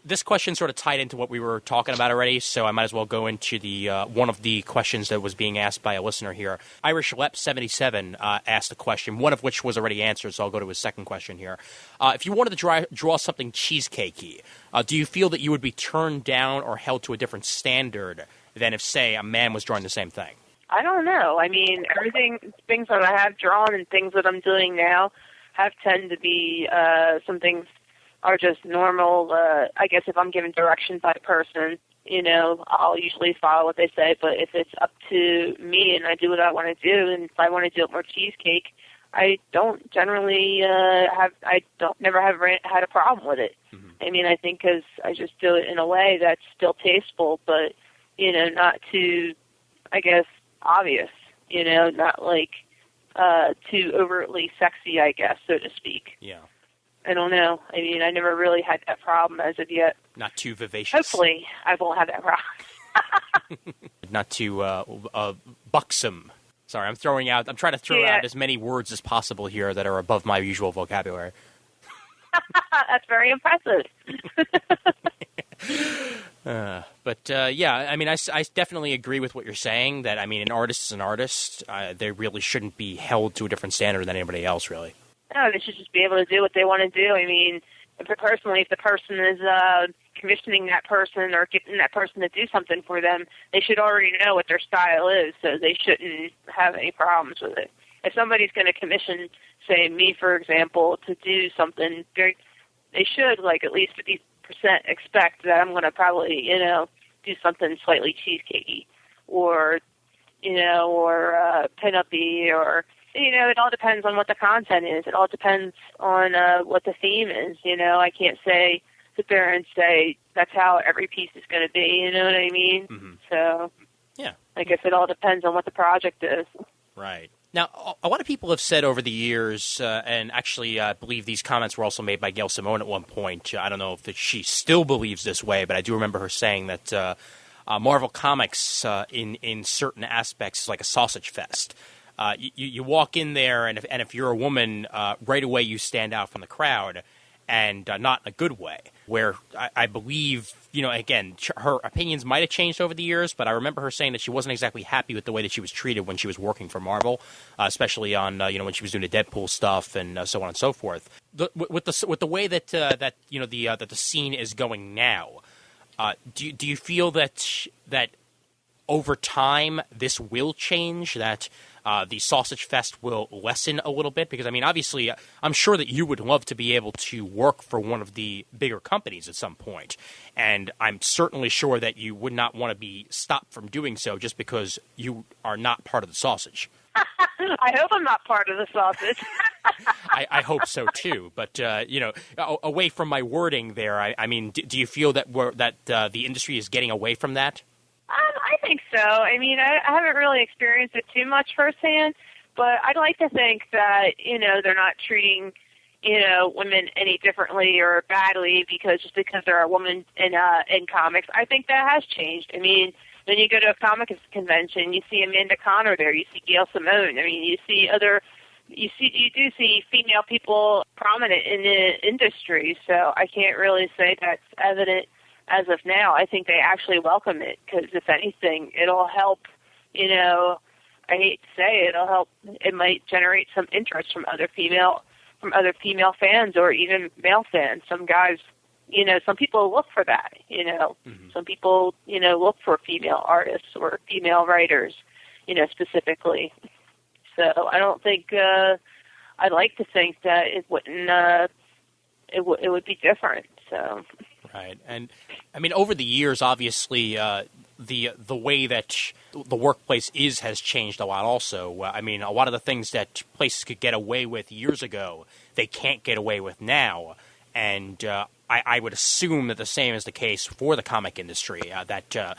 S1: this question sort of tied into what we were talking about already, so I might as well go into the one of the questions that was being asked by a listener here. Irish Lep 77 asked a question, one of which was already answered, so I'll go to his second question here. If you wanted to draw something cheesecakey, do you feel that you would be turned down or held to a different standard than if, say, a man was drawing the same thing?
S4: I don't know. I mean, things that I have drawn and things that I'm doing now tend to be, some things are just normal. I guess if I'm given direction by a person, I'll usually follow what they say. But if it's up to me and I do what I want to do, and if I want to do it more cheesecake, I don't generally never have had a problem with it. Mm-hmm. I mean, I think because I just do it in a way that's still tasteful, but, not too, I guess, obvious, not like too overtly sexy, I guess, so to speak.
S1: Yeah.
S4: I don't know. I mean, I never really had that problem as of yet.
S1: Not too vivacious.
S4: Hopefully, I won't have that problem.
S1: Not too buxom. Sorry, I'm trying to throw out as many words as possible here that are above my usual vocabulary.
S4: That's very impressive.
S1: I mean, I definitely agree with what you're saying, that, I mean, an artist is an artist. They really shouldn't be held to a different standard than anybody else, really.
S4: No, they should just be able to do what they want to do. I mean, if the person is commissioning that person or getting that person to do something for them, they should already know what their style is, so they shouldn't have any problems with it. If somebody's going to commission, say, me, for example, to do something, they should, like, at least 50% expect that I'm going to probably, do something slightly cheesecakey or pin-up-y or, it all depends on what the content is. It all depends on what the theme is. I can't sit there and say that's how every piece is going to be, you know what I mean? Mm-hmm. So,
S1: yeah,
S4: I guess it all depends on what the project is.
S1: Right. Now, a lot of people have said over the years, and actually I believe these comments were also made by Gail Simone at one point. I don't know if she still believes this way, but I do remember her saying that Marvel Comics, in certain aspects, is like a sausage fest. You walk in there, and if you're a woman, right away you stand out from the crowd, and not in a good way. Where I believe, again, her opinions might have changed over the years, but I remember her saying that she wasn't exactly happy with the way that she was treated when she was working for Marvel, especially on when she was doing the Deadpool stuff and so on and so forth. With the way that the scene is going now, do you feel that over time this will change, that the Sausage Fest will lessen a little bit? Because, I mean, obviously, I'm sure that you would love to be able to work for one of the bigger companies at some point. And I'm certainly sure that you would not want to be stopped from doing so just because you are not part of the sausage.
S4: I hope I'm not part of the sausage.
S1: I hope so, too. But, away from my wording there, I mean, do you feel that the industry is getting away from that?
S4: I think so. I mean, I haven't really experienced it too much firsthand, But I'd like to think that, they're not treating, women any differently or badly just because they're a woman in comics. I think that has changed. I mean, when you go to a comics convention, you see Amanda Connor there, you see Gail Simone. I mean, you do see female people prominent in the industry. So I can't really say that's evident as of now. I think they actually welcome it because, if anything, it'll help. I hate to say it, it'll help. It might generate some interest from other female fans or even male fans. Some guys, some people look for that.
S1: Mm-hmm.
S4: Some people, look for female artists or female writers, specifically. So I don't think I'd like to think that it wouldn't. It would be different. So.
S1: Right, and I mean, over the years, obviously, the way that the workplace has changed a lot. Also, I mean, a lot of the things that places could get away with years ago, they can't get away with now, and I would assume that the same is the case for the comic industry. That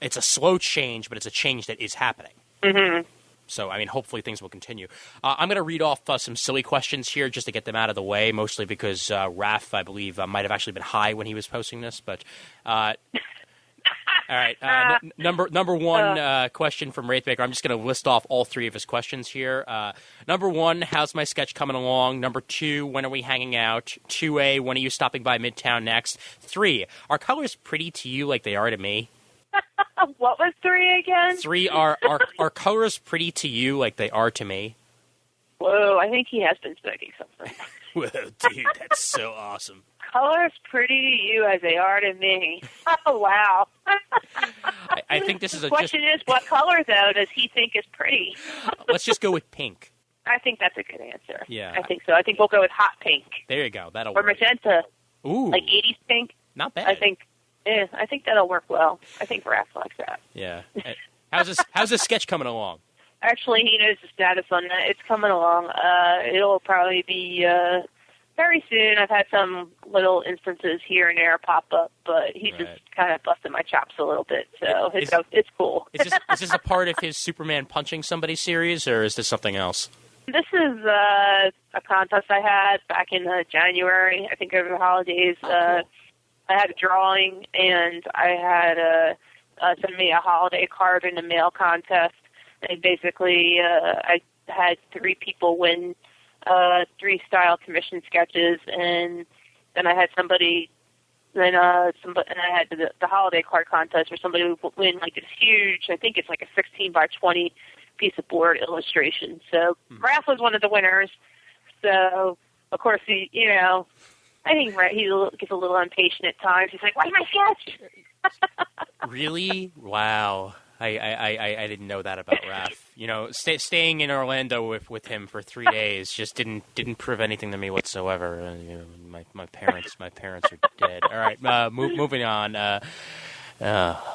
S1: it's a slow change, but it's a change that is happening.
S4: Mm-hmm.
S1: So, I mean, hopefully things will continue. I'm going to read off some silly questions here just to get them out of the way, mostly because Raph, I believe, might have actually been high when he was posting this. But all right, number one question from Wraithmaker. I'm just going to list off all three of his questions here. Number one, how's my sketch coming along? Number two, when are we hanging out? 2A, when are you stopping by Midtown next? 3, are colors pretty to you like they are to me?
S4: What was 3 again?
S1: 3, are colors pretty to you like they are to me?
S4: Whoa, I think he has been smoking something.
S1: Whoa, dude, that's so awesome.
S4: Colors pretty to you as they are to me. Oh, wow.
S1: I think this is
S4: the question is, what color, though, does he think is pretty?
S1: Let's just go with pink.
S4: I think that's a good answer.
S1: Yeah.
S4: I think so. I think we'll go with hot pink.
S1: There you go. That'll
S4: or
S1: work.
S4: Magenta.
S1: Ooh.
S4: Like 80s pink.
S1: Not bad.
S4: I think that'll work well. I think Raph likes that.
S1: Yeah. How's this sketch coming along?
S4: Actually, he knows the status on that. It's coming along. It'll probably be very soon. I've had some little instances here and there pop up, but he just kind of busted my chops a little bit, so it's cool.
S1: Is this a part of his Superman punching somebody series, or is this something else?
S4: This is a contest I had back in January, I think over the holidays. Cool. I had a drawing, and I had send me a holiday card in the mail contest. And basically, I had 3 people win 3 style commission sketches, and then I had somebody. And I had the holiday card contest where somebody would win like this huge. I think it's like a 16 by 20 piece of board illustration. So Raph was one of the winners. So of course I think he gets a little impatient at times. He's like, "Why my sketch?"
S1: Really? Wow. I didn't know that about Raph. Staying in Orlando with him for 3 days just didn't prove anything to me whatsoever. My parents are dead. All right, moving on. Oh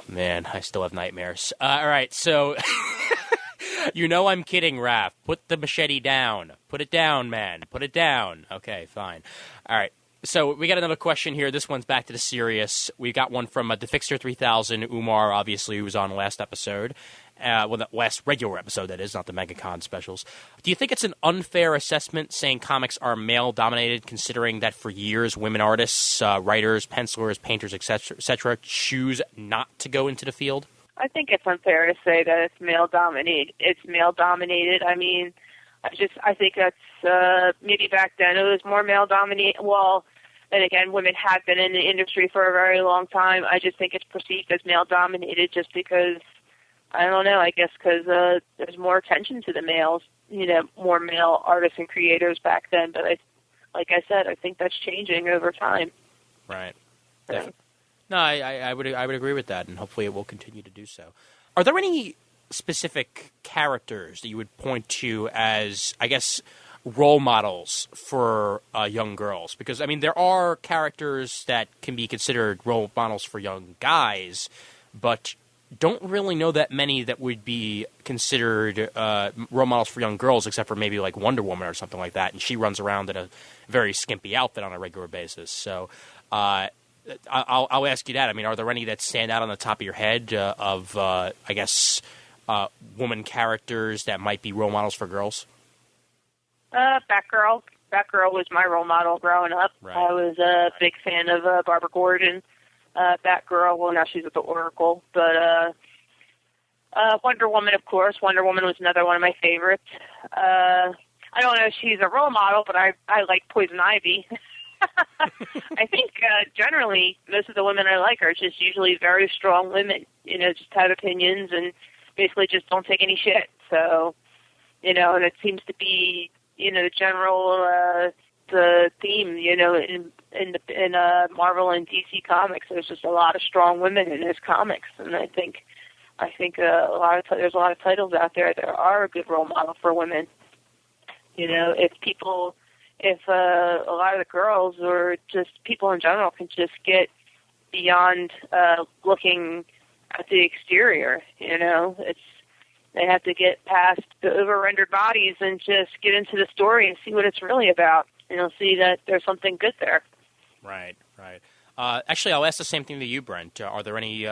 S1: man, I still have nightmares. All right, so I'm kidding, Raph. Put the machete down. Put it down, man. Put it down. Okay, fine. All right. So we got another question here. This one's back to the serious. We got one from the Fixer 3000, Umar, obviously, who was on the last episode. The last regular episode, that is, not the MegaCon specials. Do you think it's an unfair assessment saying comics are male-dominated, considering that for years women artists, writers, pencilers, painters, etc., choose not to go into the field?
S4: I think it's unfair to say that it's male-dominated. I mean, I think that's maybe back then it was more male-dominated. Well, and again, women have been in the industry for a very long time. I just think it's perceived as male-dominated just because, I don't know, I guess because there's more attention to the males, more male artists and creators back then. But like I said, I think that's changing over time.
S1: Right. So. No, I would agree with that, and hopefully it will continue to do so. Are there any specific characters that you would point to as, I guess, role models for young girls? Because, I mean, there are characters that can be considered role models for young guys, but don't really know that many that would be considered role models for young girls, except for maybe like Wonder Woman or something like that, and she runs around in a very skimpy outfit on a regular basis. So I'll ask you that. I mean, are there any that stand out on the top of your head of, I guess, woman characters that might be role models for girls?
S4: Batgirl. Batgirl was my role model growing up.
S1: Right.
S4: I was a big fan of Barbara Gordon. Batgirl, well, now she's with the Oracle. But Wonder Woman, of course. Wonder Woman was another one of my favorites. I don't know if she's a role model, but I like Poison Ivy. I think generally most of the women I like are just usually very strong women, just have opinions and basically just don't take any shit. So, and it seems to be, the general the theme, in Marvel and DC comics. There's just a lot of strong women in those comics, and I think there's a lot of titles out there that are a good role model for women. If a lot of the girls or just people in general can just get beyond looking at the exterior, they have to get past the over-rendered bodies and just get into the story and see what it's really about. See that there's something good there.
S1: Right. Actually, I'll ask the same thing to you, Brent. Are there any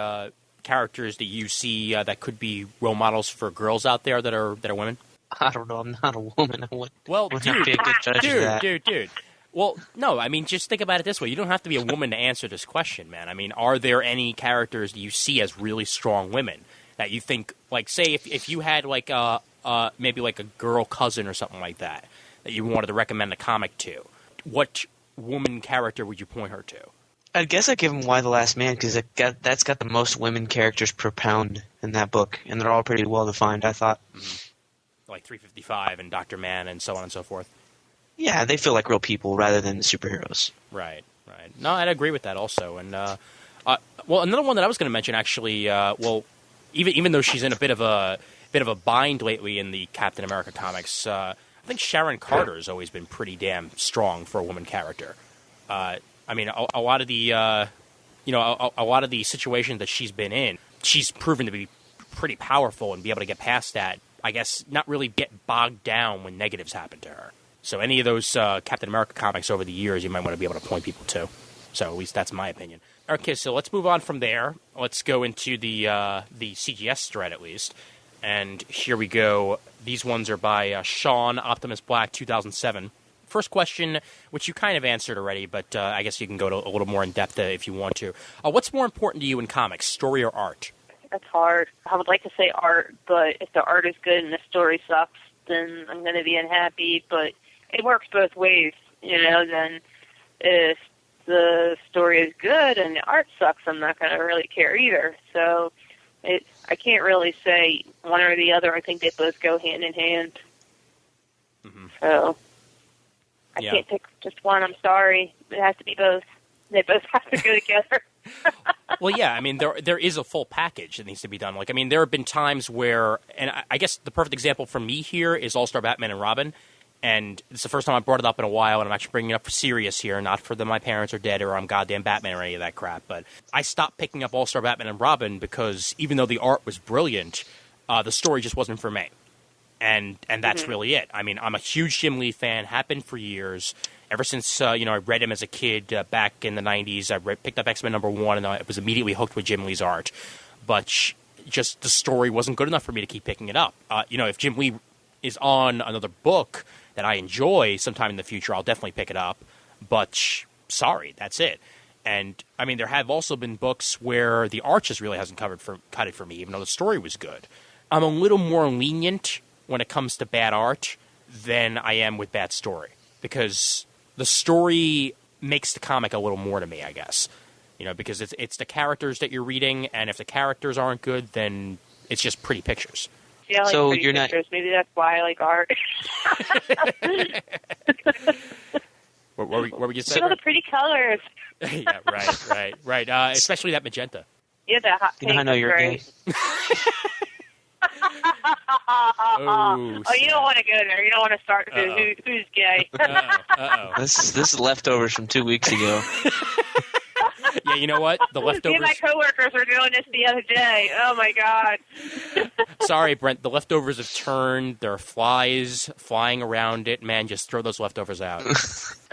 S1: characters that you see that could be role models for girls out there that are women?
S2: I don't know. I'm not a woman.
S1: Well,
S2: would not be a good judge of that.
S1: Dude. Well, no, I mean, just think about it this way. You don't have to be a woman to answer this question, man. I mean, are there any characters that you see as really strong women that you think, like, say, if you had, like, maybe like a girl cousin or something like that you wanted to recommend a comic to, what woman character would you point her to?
S2: I guess I'd give him Y the Last Man because that's got the most women characters per pound in that book, and they're all pretty well defined, I thought.
S1: Mm-hmm. Like 355 and Dr. Man and so on and so forth.
S2: Yeah, they feel like real people rather than superheroes.
S1: Right. No, I'd agree with that also. And well, another one that I was going to mention actually. Even though she's in a bit of a bind lately in the Captain America comics, I think Sharon Carter has always been pretty damn strong for a woman character. I mean, a lot of the a lot of the situations that she's been in, she's proven to be pretty powerful and be able to get past that. I guess not really get bogged down when negatives happen to her. So any of those Captain America comics over the years, you might want to be able to point people to. So at least that's my opinion. Okay, so let's move on from there. Let's go into the CGS thread at least. And here we go. These ones are by Sean, Optimus Black, 2007. First question, which you kind of answered already, but I guess you can go to a little more in depth if you want to. What's more important to you in comics, story or art?
S4: That's hard. I would like to say art, but if the art is good and the story sucks, then I'm going to be unhappy. But it works both ways, then if the story is good and the art sucks, I'm not going to really care either. So I can't really say one or the other. I think they both go hand in hand. Mm-hmm. So I can't pick just one. I'm sorry. It has to be both. They both have to go together.
S1: Well, yeah, I mean, there is a full package that needs to be done. Like, I mean, there have been times where, and I guess the perfect example for me here is All-Star Batman and Robin, and it's the first time I brought it up in a while, and I'm actually bringing it up for serious here, not for my parents are dead or I'm goddamn Batman or any of that crap, but I stopped picking up All-Star Batman and Robin because even though the art was brilliant, the story just wasn't for me. And that's really it. I mean, I'm a huge Jim Lee fan, have been for years. Ever since, I read him as a kid back in the 90s. I picked up X-Men #1, and I was immediately hooked with Jim Lee's art. But just the story wasn't good enough for me to keep picking it up. If Jim Lee is on another book that I enjoy sometime in the future, I'll definitely pick it up. But sorry, that's it. And, I mean, there have also been books where the art just really hasn't cut it for me, even though the story was good. I'm a little more lenient when it comes to bad art than I am with bad story. Because the story makes the comic a little more to me, I guess. Because it's the characters that you're reading, and if the characters aren't good, then it's just pretty pictures.
S4: Yeah, I like pretty pictures. Maybe that's why I like art.
S1: What were you saying?
S4: Some of the pretty colors.
S1: Yeah, right. Especially that magenta.
S4: Yeah, that hot pink.
S2: I know you're gay.
S1: Oh,
S4: you don't want to go there. You don't want to start who's gay.
S1: Uh-oh.
S2: This is leftovers from 2 weeks ago.
S1: Yeah, you know what? The leftovers.
S4: Me and my coworkers were doing this the other day. Oh my god.
S1: Sorry, Brent. The leftovers have turned. There are flies flying around it. Man, just throw those leftovers out.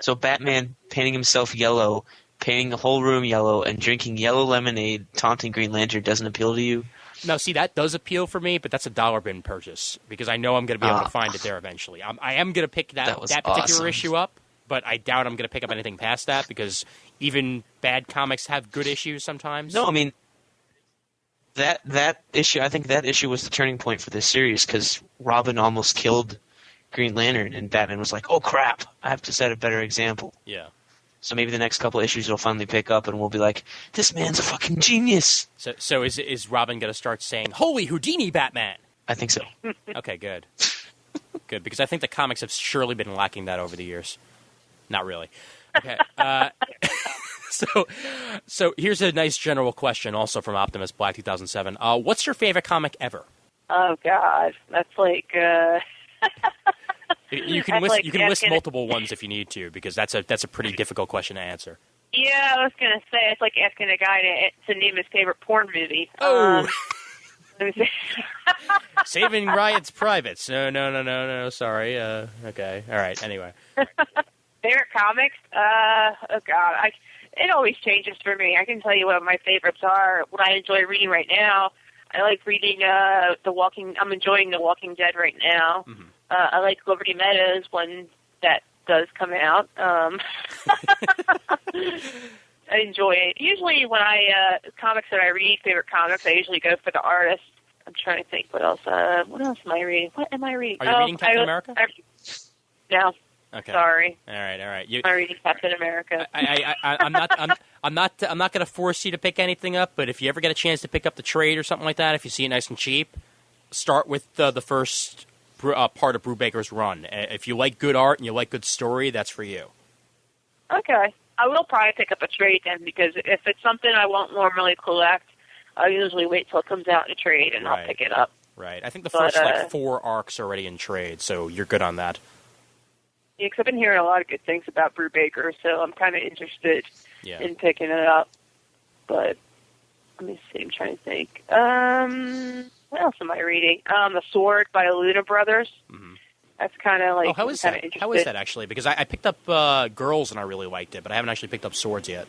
S2: So Batman painting himself yellow, painting the whole room yellow, and drinking yellow lemonade, taunting Green Lantern doesn't appeal to you?
S1: Now, see, that does appeal for me, but that's a dollar bin purchase because I know I'm going to be able to find it there eventually. I am going to pick that particular
S2: awesome.
S1: issue up, but I doubt I'm going to pick up anything past that because even bad comics have good issues sometimes.
S2: No, I mean, that issue, I think that issue was the turning point for this series because Robin almost killed Green Lantern, and Batman was like, oh, crap, I have to set a better example.
S1: Yeah.
S2: So maybe the next couple issues will finally pick up, and we'll be like, this man's a fucking genius.
S1: So is Robin going to start saying, holy Houdini, Batman?
S2: I think so.
S1: Okay, good. Good, because I think the comics have surely been lacking that over the years. Not really. Okay. So here's a nice general question also from Optimus Black 2007. What's your favorite comic ever?
S4: Oh, God. That's like...
S1: You can list multiple ones if you need to, because that's a pretty difficult question to answer.
S4: Yeah, I was going to say, it's like asking a guy to name his favorite porn movie.
S1: Oh!
S4: Let me see.
S1: Saving Riot's Privates. No, sorry. Okay, all right, anyway.
S4: Favorite comics? Oh, God. It always changes for me. I can tell you what my favorites are. What I enjoy reading right now, I like reading I'm enjoying The Walking Dead right now.
S1: Mm-hmm.
S4: I like Liberty Meadows when that does come out. I enjoy it. Usually when comics that I read, favorite comics, I usually go for the artist. I'm trying to think what else. What else am I reading? What am I reading?
S1: Are you reading Captain America?
S4: No.
S1: Okay.
S4: Sorry.
S1: All right.
S4: I'm reading Captain America.
S1: I'm not going to force you to pick anything up, but if you ever get a chance to pick up the trade or something like that, if you see it nice and cheap, start with the first part of Brubaker's run. If you like good art and you like good story, that's for you.
S4: Okay. I will probably pick up a trade then, because if it's something I won't normally collect, I'll usually wait till it comes out in a trade and I'll pick it up.
S1: Right. I think the first 4 arcs are already in trade, so you're good on that.
S4: Yeah, because I've been hearing a lot of good things about Brubaker, so I'm kind of interested in picking it up. But let me see. I'm trying to think. What else am I reading? The Sword by the Luna Brothers.
S1: Mm-hmm.
S4: That's kind of like...
S1: how is that? How is that, actually? Because I picked up Girls and I really liked it, but I haven't actually picked up Swords yet.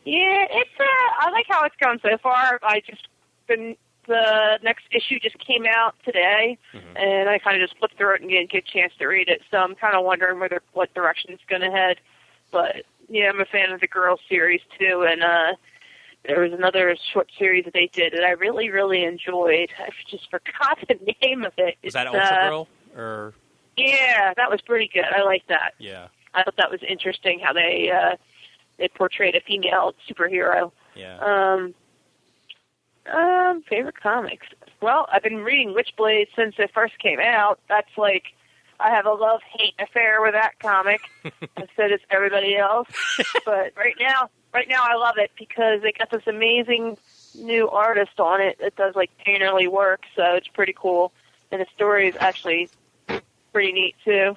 S4: Yeah, it's I like how it's gone so far. The next issue just came out today, and I kind of just flipped through it and didn't get a chance to read it. So I'm kind of wondering what direction it's going to head. But yeah, I'm a fan of the Girls series too, and there was another short series that they did that I really, really enjoyed. I just forgot the name of it.
S1: Was that Ultra Girl? Or...
S4: Yeah, that was pretty good. I like that.
S1: Yeah.
S4: I thought that was interesting how they portrayed a female superhero.
S1: Yeah.
S4: Favorite comics? Well, I've been reading Witchblade since it first came out. That's like, I have a love-hate affair with that comic. And so does everybody else. But right now I love it because they got this amazing new artist on it that does like painterly work, so it's pretty cool. And the story is actually pretty neat too.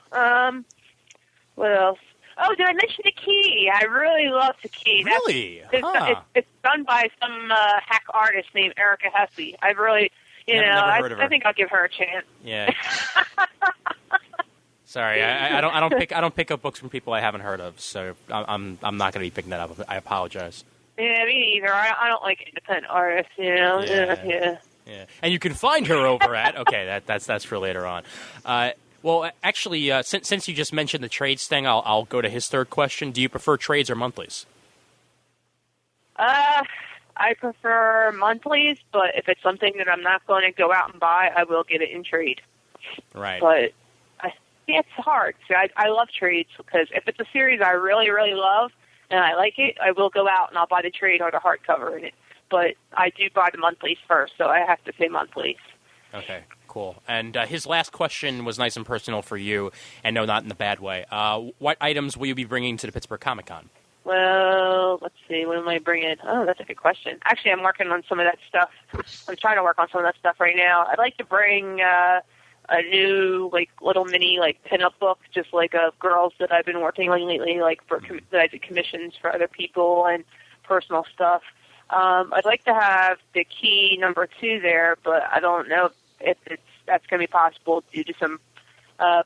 S4: What else? Oh, did I mention Takii? I really love Takii.
S1: Really?
S4: It's done by some hack artist named Erica Hesse. I really,
S1: never heard of her.
S4: I think I'll give her a chance.
S1: Yeah. Sorry, I don't pick up books from people I haven't heard of, so I'm not going to be picking that up. I apologize.
S4: Yeah, me neither. I don't like independent artists, you know. Yeah.
S1: And you can find her over at that's for later on. Well, actually, since you just mentioned the trades thing, I'll go to his third question. Do you prefer trades or monthlies?
S4: I prefer monthlies, but if it's something that I'm not going to go out and buy, I will get it in trade.
S1: Right.
S4: But it's hard. See, I love trades because if it's a series I really, really love and I like it, I will go out and I'll buy the trade or the hardcover in it. But I do buy the monthlies first, so I have to say monthlies.
S1: Okay, cool. And his last question was nice and personal for you, and no, not in the bad way. What items will you be bringing to the Pittsburgh Comic Con?
S4: Well, let's see. What am I bringing? Oh, that's a good question. Actually, I'm working on some of that stuff. I'm trying to work on some of that stuff right now. I'd like to bring a new, like, little mini, like, pinup book, just like of girls that I've been working on lately, like, that I did commissions for other people and personal stuff. I'd like to have the Key #2 there, but I don't know if that's going to be possible due to some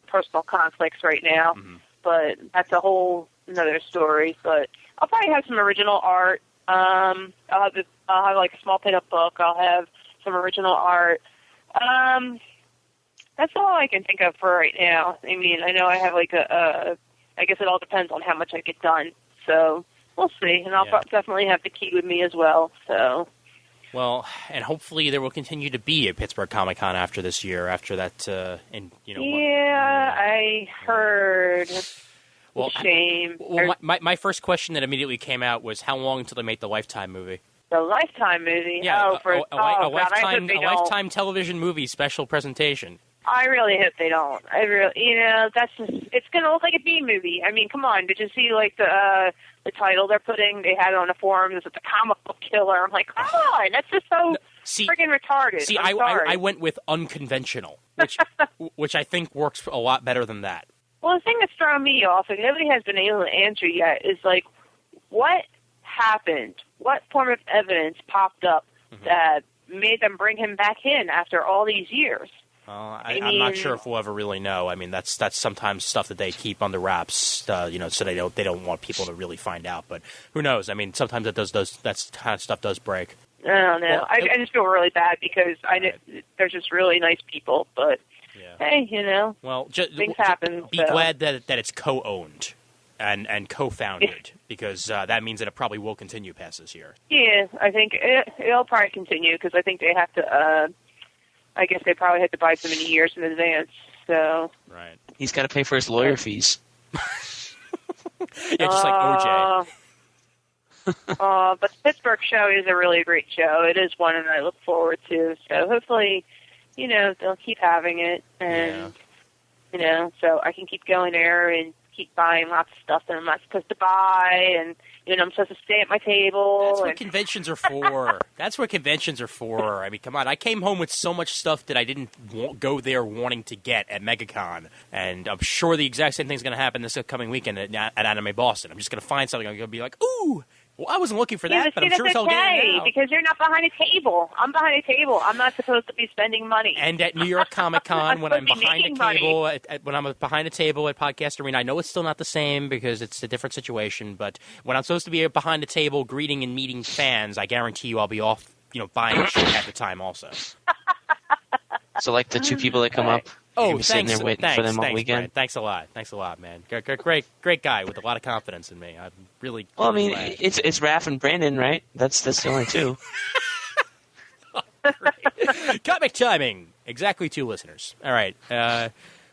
S4: personal conflicts right now. Mm-hmm. But that's a whole another story. But I'll probably have some original art. I'll have like a small pinup book. I'll have some original art. That's all I can think of for right now. I mean, I know I have like I guess it all depends on how much I get done. So we'll see, and I'll definitely have the key with me as well. So.
S1: Well, and hopefully there will continue to be a Pittsburgh Comic Con after this year. After that, and you know.
S4: Yeah, I heard.
S1: Well,
S4: shame.
S1: Well, my first question that immediately came out was, how long until they make the Lifetime movie?
S4: The Lifetime movie?
S1: Yeah,
S4: a
S1: Lifetime television movie special presentation.
S4: I really hope they don't. That's just, it's going to look like a B movie. I mean, come on. Did you see, like, the title they're putting? They had it on the forums. It's the comic book killer. I'm like, come on. That's just so friggin' retarded.
S1: See, I went with unconventional, which I think works a lot better than that.
S4: Well, the thing that's throwing me off, and nobody has been able to answer yet, is, like, what happened? What form of evidence popped up that made them bring him back in after all these years?
S1: I'm not sure if we'll ever really know. I mean, that's sometimes stuff that they keep under wraps, so they don't want people to really find out. But who knows? I mean, sometimes that kind of stuff does break.
S4: I don't know. Well, I just feel really bad because they're just really nice people. But hey,
S1: well,
S4: things happen.
S1: Be glad that it's co-owned and co-founded because that means that it probably will continue past this year. Yeah,
S4: I think it'll probably continue because I think they have to. I guess they probably had to buy so many years in advance. So
S1: right,
S2: he's got to pay for his lawyer fees.
S1: Just like OJ.
S4: But the Pittsburgh show is a really great show. It is one that I look forward to. So hopefully, they'll keep having it, and so I can keep going there and keep buying lots of stuff that I'm not supposed to buy, and I'm supposed to stay at my table.
S1: That's what conventions are for. That's what conventions are for. I mean, come on. I came home with so much stuff that I didn't go there wanting to get at MegaCon, and I'm sure the exact same thing's going to happen this upcoming weekend at Anime Boston. I'm just going to find something. I'm going to be like, ooh. Well, I wasn't looking for that, but I'm sure
S4: it's okay, because you're not behind a table. I'm behind a table. I'm not supposed to be spending money.
S1: And at New York Comic Con, when I'm behind a table, when I'm behind a table at Podcast Arena, I know it's still not the same because it's a different situation. But when I'm supposed to be behind a table, greeting and meeting fans, I guarantee you I'll be off, buying shit at the time also.
S2: So, like the two people that come up.
S1: Oh,
S2: sitting there waiting for them all weekend.
S1: Brent. Thanks a lot, man. Great guy with a lot of confidence in me. I'm really.
S2: Well, I mean, it's Raph and Brandon, right? That's the only two.
S1: Comic timing. Exactly 2 listeners. All right.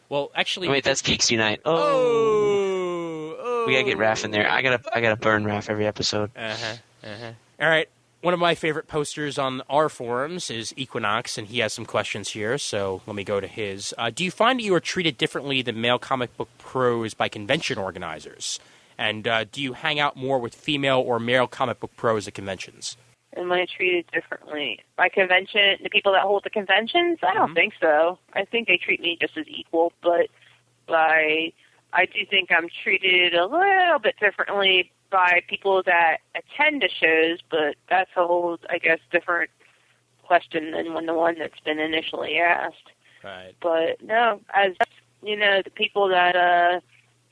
S1: Well, actually.
S2: Wait, that's Geeks Unite. Oh. We gotta get Raph in there. I gotta burn Raph every episode.
S1: All right. One of my favorite posters on our forums is Equinox, and he has some questions here, so let me go to his. Do you find that you are treated differently than male comic book pros by convention organizers? And do you hang out more with female or male comic book pros at conventions?
S4: Am I treated differently? By convention, the people that hold the conventions? I don't think so. I think they treat me just as equal, but I do think I'm treated a little bit differently by people that attend the shows, but that's a whole, I guess, different question than the one that's been initially asked.
S1: Right.
S4: But no, as the people that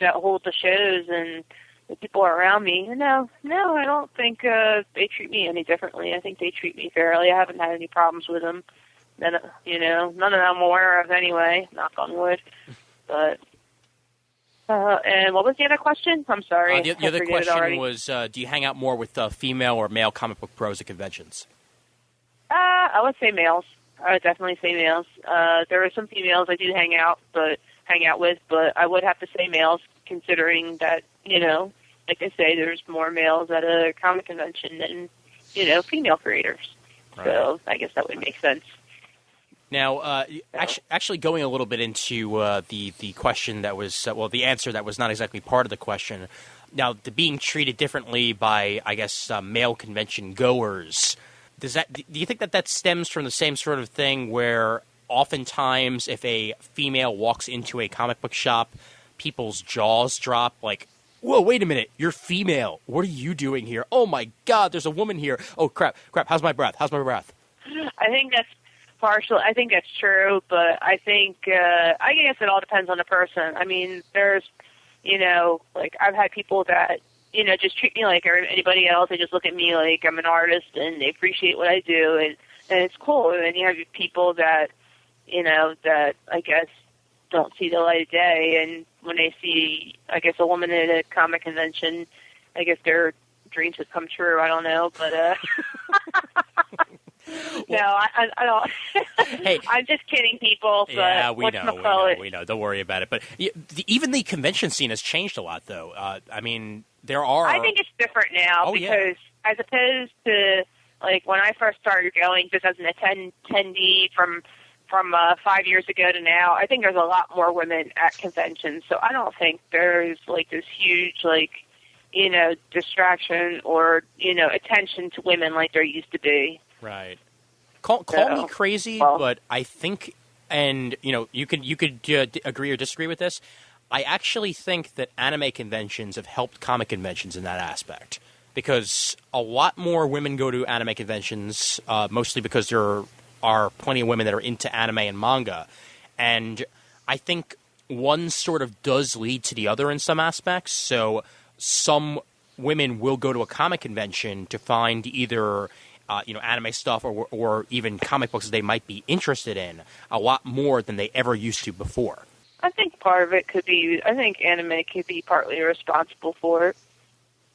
S4: hold the shows and the people around me, no, I don't think they treat me any differently. I think they treat me fairly. I haven't had any problems with them. None of them I'm aware of anyway. Knock on wood. But. And what was the other question? I'm sorry.
S1: The other question was, do you hang out more with female or male comic book pros at conventions?
S4: I would say males. I would definitely say males. There are some females I do hang out with, but I would have to say males, considering that, like I say, there's more males at a comic convention than, female creators. Right. So I guess that would make sense.
S1: Now, actually going a little bit into the question that was, the answer that was not exactly part of the question. Now, being treated differently by, I guess, male convention goers, do you think that stems from the same sort of thing where oftentimes if a female walks into a comic book shop, people's jaws drop like, whoa, wait a minute, you're female. What are you doing here? Oh, my God, there's a woman here. Oh, crap, how's my breath?
S4: I think that's partial. I think that's true, but I think I guess it all depends on the person. I mean, there's, like I've had people that just treat me like anybody else. They just look at me like I'm an artist and they appreciate what I do, and it's cool. And then you have people that, that I guess don't see the light of day, and when they see, I guess, a woman at a comic convention, I guess their dreams have come true. I don't know, but no, I don't.
S1: Hey,
S4: I'm just kidding, people. But
S1: yeah, we know. Don't worry about it. But even the convention scene has changed a lot, though. I mean, there are.
S4: I think it's different now because as opposed to like when I first started going, just as an attendee from 5 years ago to now, I think there's a lot more women at conventions. So I don't think there's like this huge distraction or attention to women like there used to be.
S1: Right. Call me crazy, but I think, and you could agree or disagree with this. I actually think that anime conventions have helped comic conventions in that aspect, because a lot more women go to anime conventions, mostly because there are plenty of women that are into anime and manga, and I think one sort of does lead to the other in some aspects. So some women will go to a comic convention to find either anime stuff or even comic books that they might be interested in a lot more than they ever used to before.
S4: I think part of it could be, I think anime could be partly responsible for it.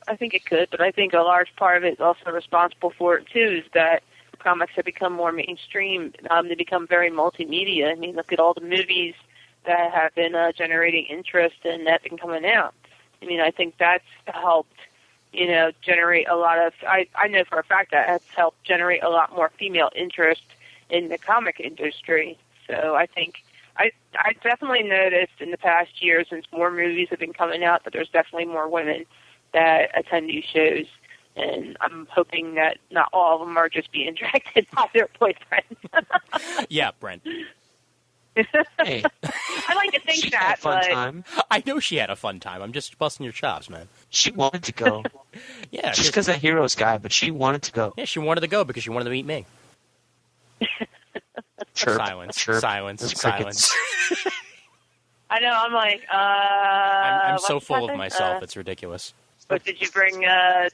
S4: I think it could, but I think a large part of it is also responsible for it too, is that comics have become more mainstream. They become very multimedia. I mean, look at all the movies that have been generating interest and that have been coming out. I mean, I think that's helped generate a lot of, I know for a fact that has helped generate a lot more female interest in the comic industry. So I think, I definitely noticed in the past year, since more movies have been coming out, that there's definitely more women that attend these shows. And I'm hoping that not all of them are just being attracted by their boyfriends.
S1: Yeah, Brent.
S2: Hey.
S4: I like to think
S2: She
S4: that,
S2: had a fun
S4: but
S2: time.
S1: I know she had a fun time. I'm just busting your chops, man.
S2: She wanted to go.
S1: Yeah,
S2: Just because of Heroes guy, but she wanted to go.
S1: Yeah, she wanted to go because she wanted to meet me.
S2: Chirp,
S1: Silence.
S2: chirp.
S1: Silence.
S2: There's
S1: Silence.
S2: crickets.
S4: I know, I'm like,
S1: I'm so
S4: what's
S1: full of
S4: happening?
S1: myself. It's ridiculous.
S4: But did you bring a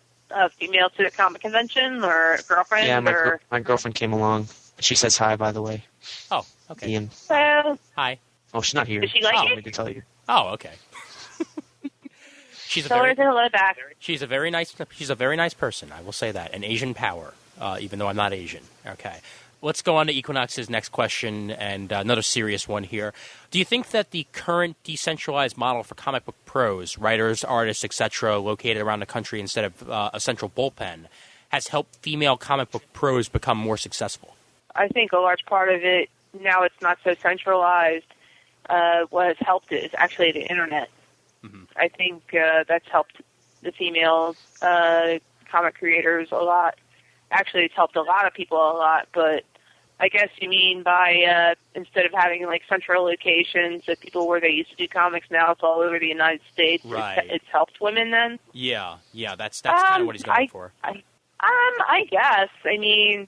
S4: female to the comic convention or a girlfriend?
S2: Yeah,
S4: or...
S2: my girlfriend came along. She says hi, by the way.
S1: Oh, okay.
S2: Ian.
S4: Well,
S1: Hi.
S2: Oh, she's not here.
S4: Does she like
S2: I
S4: it?
S2: need to tell you.
S1: Oh, okay.
S4: tell her to hello back.
S1: She's a very nice person. I will say that. An Asian power, even though I'm not Asian. Okay. Let's go on to Equinox's next question, and another serious one here. Do you think that the current decentralized model for comic book pros, writers, artists, etc., located around the country instead of a central bullpen, has helped female comic book pros become more successful?
S4: I think a large part of it, now it's not so centralized, what has helped it is actually the Internet. Mm-hmm. I think that's helped the female comic creators a lot. Actually, it's helped a lot of people a lot, but I guess you mean by instead of having like central locations that people where they used to do comics, now it's all over the United States.
S1: Right.
S4: It's helped women then.
S1: Yeah, that's kind of what he's going for.
S4: I guess. I mean,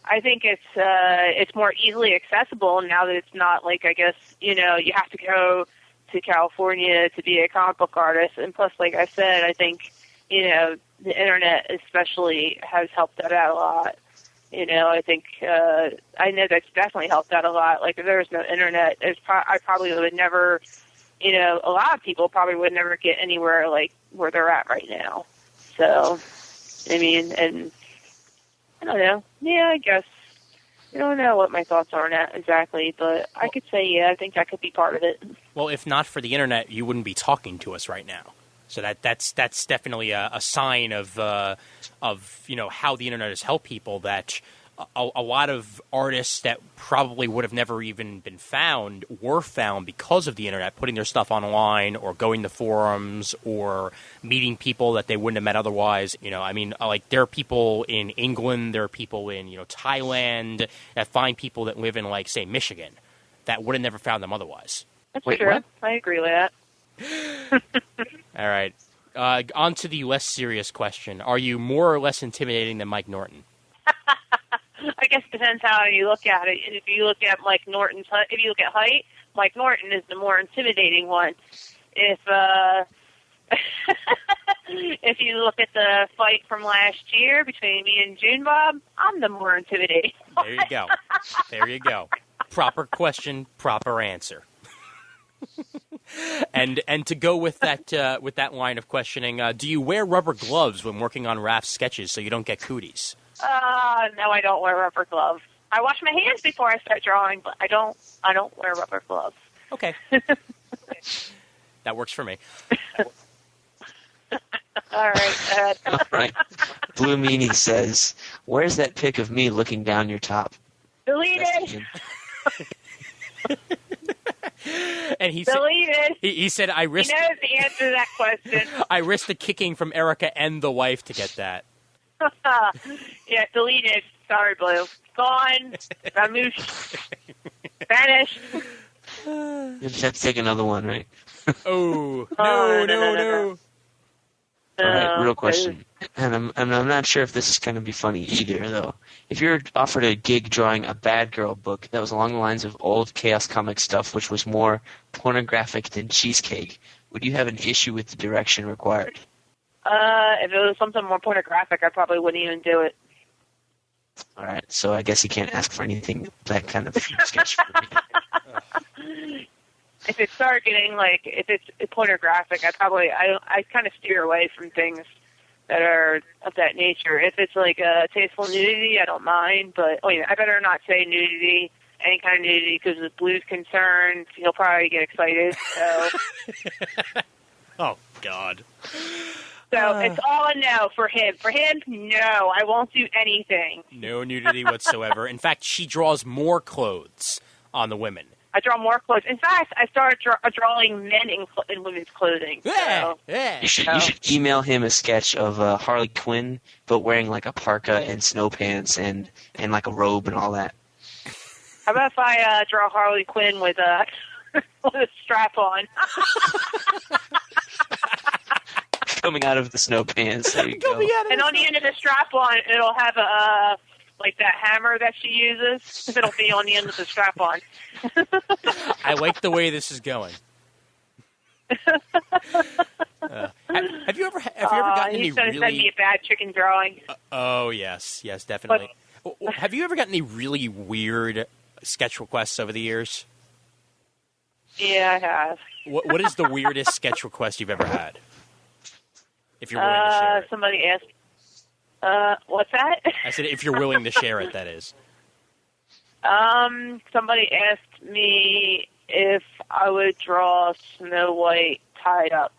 S4: I think it's more easily accessible now that it's not like, I guess, you have to go to California to be a comic book artist. And plus, like I said, I think, the Internet especially has helped that out a lot. I think I know that's definitely helped out a lot. Like, if there was no Internet, I probably would never, a lot of people probably would never get anywhere like where they're at right now. So, I mean, and I don't know. Yeah, I guess. I don't know what my thoughts are on that exactly, but I could say, yeah, I think that could be part of it.
S1: Well, if not for the Internet, you wouldn't be talking to us right now. So that's definitely a sign of how the Internet has helped people, that a lot of artists that probably would have never even been found were found because of the Internet, putting their stuff online or going to forums or meeting people that they wouldn't have met otherwise. I mean, like, there are people in England, there are people in, Thailand that find people that live in, like, say, Michigan that would have never found them otherwise.
S4: That's
S2: Wait,
S4: true.
S2: what?
S4: I agree with that.
S1: All right. On to the less serious question. Are you more or less intimidating than Mike Norton?
S4: I guess it depends how you look at it. If you look at Mike Norton's, if you look at height, Mike Norton is the more intimidating one. If if you look at the fight from last year between me and June Bob, I'm the more intimidating.
S1: There you go. There you go. Proper question, proper answer. And to go with that line of questioning, do you wear rubber gloves when working on Raph's sketches so you don't get cooties?
S4: No, I don't wear rubber gloves. I wash my hands before I start drawing, but I don't wear rubber gloves.
S1: Okay. That works for me.
S4: All right.
S2: All right. Blue Meanie says, "Where's that pic of me looking down your top?"
S4: Deleted.
S1: And he
S4: Deleted.
S1: said, he said, "I risked."
S4: He knows the answer to that question.
S1: I risked the kicking from Erica and the wife to get that.
S4: Yeah, deleted. Sorry, Blue. Gone. Vamoose. Vanished.
S2: You just have to take another one, right?
S1: Oh,
S4: Oh,
S1: no.
S2: All right, real question. And I'm not sure if this is going to be funny either, though. If you're offered a gig drawing a Bad Girl book that was along the lines of old Chaos Comic stuff, which was more pornographic than cheesecake, would you have an issue with the direction required?
S4: If it was something more pornographic, I probably wouldn't even do it.
S2: All right, so I guess you can't ask for anything that kind of sketch for me.
S4: If it started getting if it's pornographic, I kind of steer away from things that are of that nature. If it's like a tasteful nudity, I don't mind, but I better not say nudity, any kind of nudity, because if Blue's concerned, he'll probably get excited. So,
S1: Oh, God.
S4: so it's all a no for him. For him, no, I won't do anything.
S1: No nudity whatsoever. In fact, she draws more clothes on the women.
S4: I draw more clothes. In fact, I started drawing men in women's clothing. So.
S1: Yeah.
S2: You should email him a sketch of Harley Quinn, but wearing like a parka and snow pants and like a robe and all that.
S4: How about if I draw Harley Quinn with a strap on?
S2: Coming out of the snow pants. There you go.
S4: And on the end of the strap on, it'll have a that hammer that she uses. It'll be on the end of the strap on.
S1: I like the way this is going. Have you ever gotten any
S4: he's going to
S1: really?
S4: send me a bad chicken drawing.
S1: Oh yes, definitely. Have you ever gotten any really weird sketch requests over the years?
S4: Yeah, I have.
S1: What is the weirdest sketch request you've ever had? If you're willing to share it.
S4: Somebody asked. What's that?
S1: I said, if you're willing to share it, that is.
S4: Somebody asked me if I would draw Snow White tied up.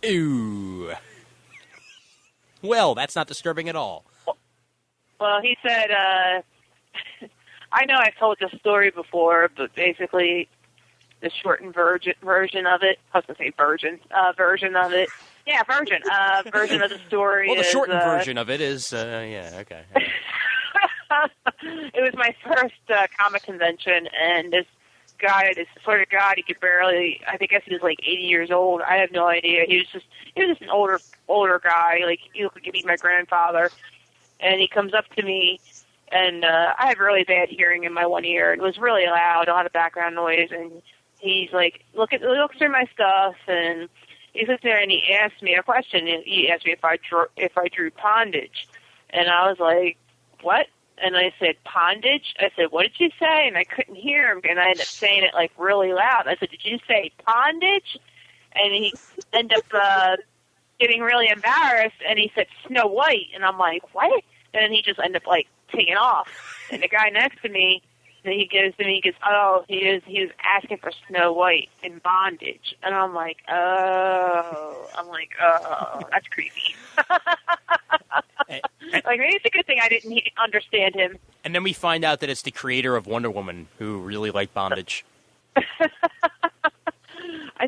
S1: Ooh. Well, that's not disturbing at all.
S4: Well, he said, I know I've told this story before, but basically the shortened version of it, I was going to say version of it. Yeah, version of the story.
S1: Well, the shortened version of it is, okay.
S4: It was my first comic convention, and this guy, this sort of God, he could barely, I guess he was like 80 years old. I have no idea. He was just an older guy, like he looked like my grandfather. And he comes up to me, and I have really bad hearing in my one ear. It was really loud, a lot of background noise, and he's like, look through my stuff, and he sits there and he asked me a question. He asked me if I drew pondage, and I was like, "What?" And I said, "Pondage." I said, "What did you say?" And I couldn't hear him, and I ended up saying it like really loud. I said, "Did you say pondage?" And he ended up getting really embarrassed, and he said Snow White, and I'm like, "What?" And then he just ended up like taking off. And the guy next to me, and he goes to me, he goes, "Oh, he was asking for Snow White in bondage," and I'm like, "Oh," that's creepy. Like maybe it's a good thing I didn't understand him.
S1: And then we find out that it's the creator of Wonder Woman who really liked bondage.
S4: I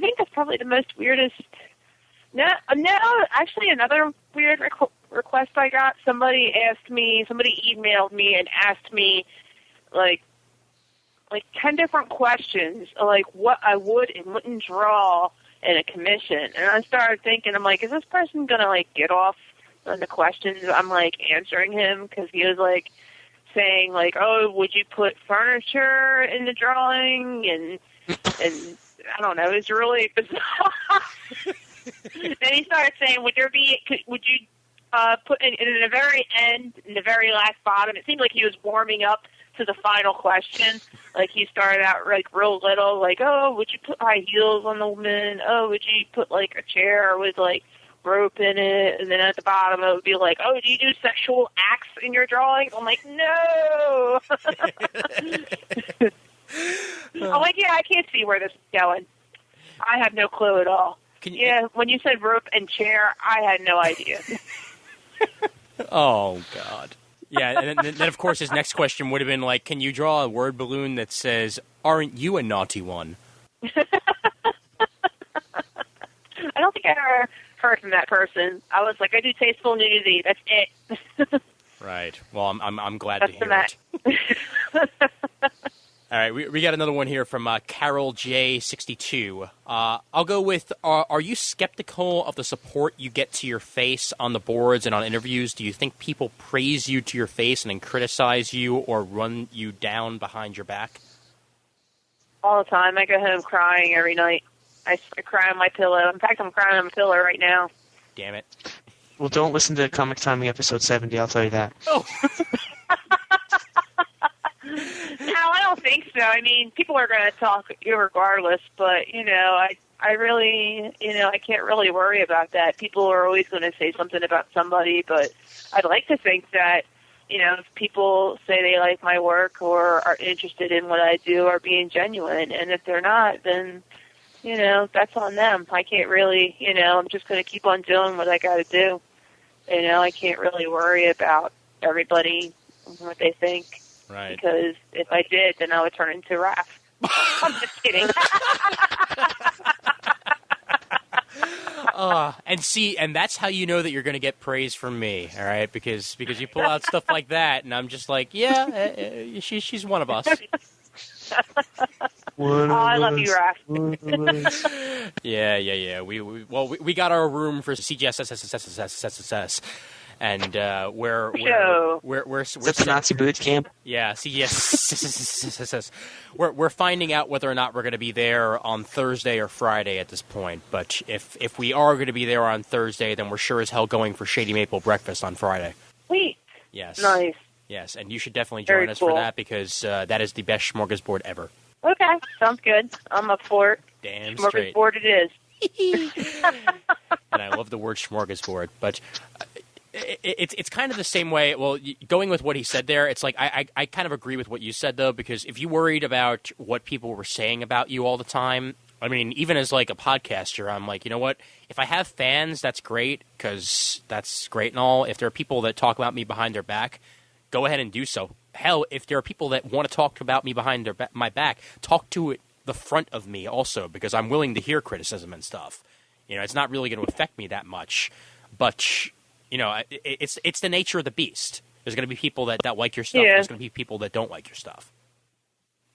S4: think that's probably the most weirdest. No, actually, another weird request I got. Somebody emailed me and asked me, like 10 different questions, like what I would and wouldn't draw in a commission. And I started thinking, I'm like, is this person going to, like, get off on the questions I'm, like, answering him? Because he was, like, saying, like, oh, would you put furniture in the drawing? And I don't know, it was really bizarre. Then he started saying, would you put in the very end, in the very last bottom, it seemed like he was warming up to the final question. Like he started out like real little, like, oh, would you put high heels on the woman? Oh, would you put like a chair with like rope in it? And then at the bottom it would be like, oh, do you do sexual acts in your drawings? I'm like, no. I'm like, yeah, I can't see where this is going. I have no clue at all. When you said rope and chair, I had no idea.
S1: Oh, God. Yeah, and then, of course, his next question would have been like, can you draw a word balloon that says, aren't you a naughty one?
S4: I don't think I ever heard from that person. I was like, I do tasteful nudity. That's it.
S1: Right. Well, I'm glad to hear it. All right, we got another one here from Carol J62. I'll go with, are you skeptical of the support you get to your face on the boards and on interviews? Do you think people praise you to your face and then criticize you or run you down behind your back?
S4: All the time. I go home crying every night. I cry on my pillow. In fact, I'm crying on my pillow right now.
S1: Damn it.
S2: Well, don't listen to Comic Timing episode 70, I'll tell you that.
S1: Oh.
S4: No, I don't think so. I mean, people are going to talk regardless, but, I really, I can't really worry about that. People are always going to say something about somebody, but I'd like to think that, if people say they like my work or are interested in what I do are being genuine, and if they're not, then, that's on them. I can't really, I'm just going to keep on doing what I got to do. I can't really worry about everybody, what they think.
S1: Right.
S4: Because if I did, then I would turn into Raph. I'm just kidding.
S1: And that's how you know that you're going to get praise from me, all right? Because you pull out stuff like that, and I'm just like, yeah, she's one of us.
S4: I love you, Raph.
S1: Yeah. We got our room for CGSSSSSSSS. And we're
S2: That's the Nazi boot camp.
S1: Yeah, yes. We're finding out whether or not we're going to be there on Thursday or Friday at this point. But if we are going to be there on Thursday, then we're sure as hell going for Shady Maple breakfast on Friday.
S4: Sweet.
S1: Yes.
S4: Nice.
S1: Yes, and you should definitely join us for that because that is the best smorgasbord ever.
S4: Okay, sounds good. I'm up for it.
S1: Damn straight.
S4: Smorgasbord it is.
S1: And I love the word smorgasbord, but. It's kind of the same way. Well, going with what he said there, it's like I kind of agree with what you said, though, because if you worried about what people were saying about you all the time, I mean, even as like a podcaster, I'm like, you know what? If I have fans, that's great because that's great and all. If there are people that talk about me behind their back, go ahead and do so. Hell, if there are people that want to talk about me behind my back, talk to the front of me also because I'm willing to hear criticism and stuff. It's not really going to affect me that much, but... it's the nature of the beast. There's going to be people that like your stuff. Yeah. There's going to be people that don't like your stuff.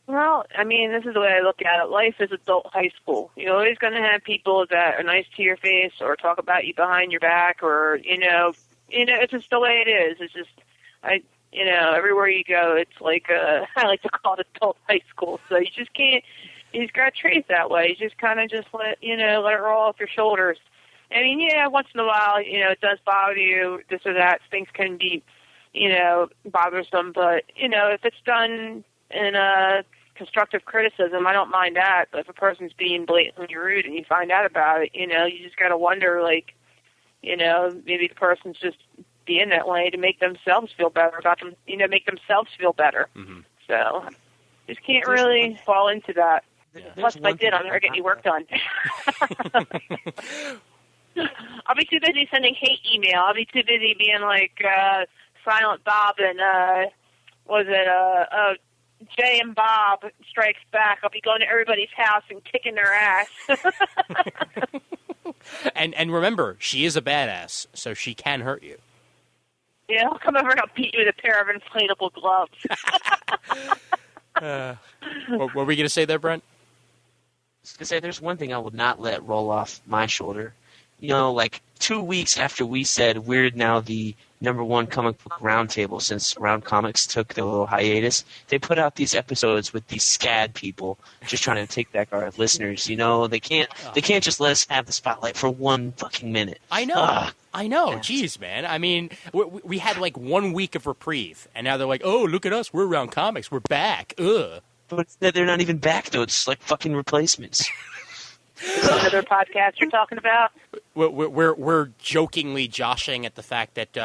S4: Well, I mean, this is the way I look at it. Life is adult high school. You're always going to have people that are nice to your face or talk about you behind your back or, it's just the way it is. It's just, everywhere you go, it's like, I like to call it adult high school. So you just can't, you just got to treat it that way. You just kind of just let it roll off your shoulders. I mean, yeah, once in a while, it does bother you, this or that. Things can be, bothersome. But, if it's done in a constructive criticism, I don't mind that. But if a person's being blatantly rude and you find out about it, you just got to wonder, like, maybe the person's just being that way to make themselves feel better about them, make themselves feel better. Mm-hmm. So just can't really fall into that. Plus, if I did, I'm never getting any work done. I'll be too busy sending hate email. I'll be too busy being like Silent Bob and Jay and Bob Strikes Back. I'll be going to everybody's house and kicking their ass.
S1: And remember, she is a badass, so she can hurt you.
S4: Yeah, I'll come over and I'll beat you with a pair of inflatable gloves.
S1: What were we going to say there, Brent?
S2: I was going to say, there's one thing I would not let roll off my shoulder. Like 2 weeks after we said we're now the #1 comic book roundtable since Round Comics took their little hiatus, they put out these episodes with these SCAD people just trying to take back our listeners. You know, they can't just let us have the spotlight for 1 fucking minute.
S1: I know. I know. Jeez, man. I mean, we had like 1 week of reprieve, and now they're like, oh, look at us. We're Round Comics. We're back. Ugh.
S2: But they're not even back, though. It's like fucking replacements.
S4: Another podcast you're talking about?
S1: We're jokingly joshing at the fact that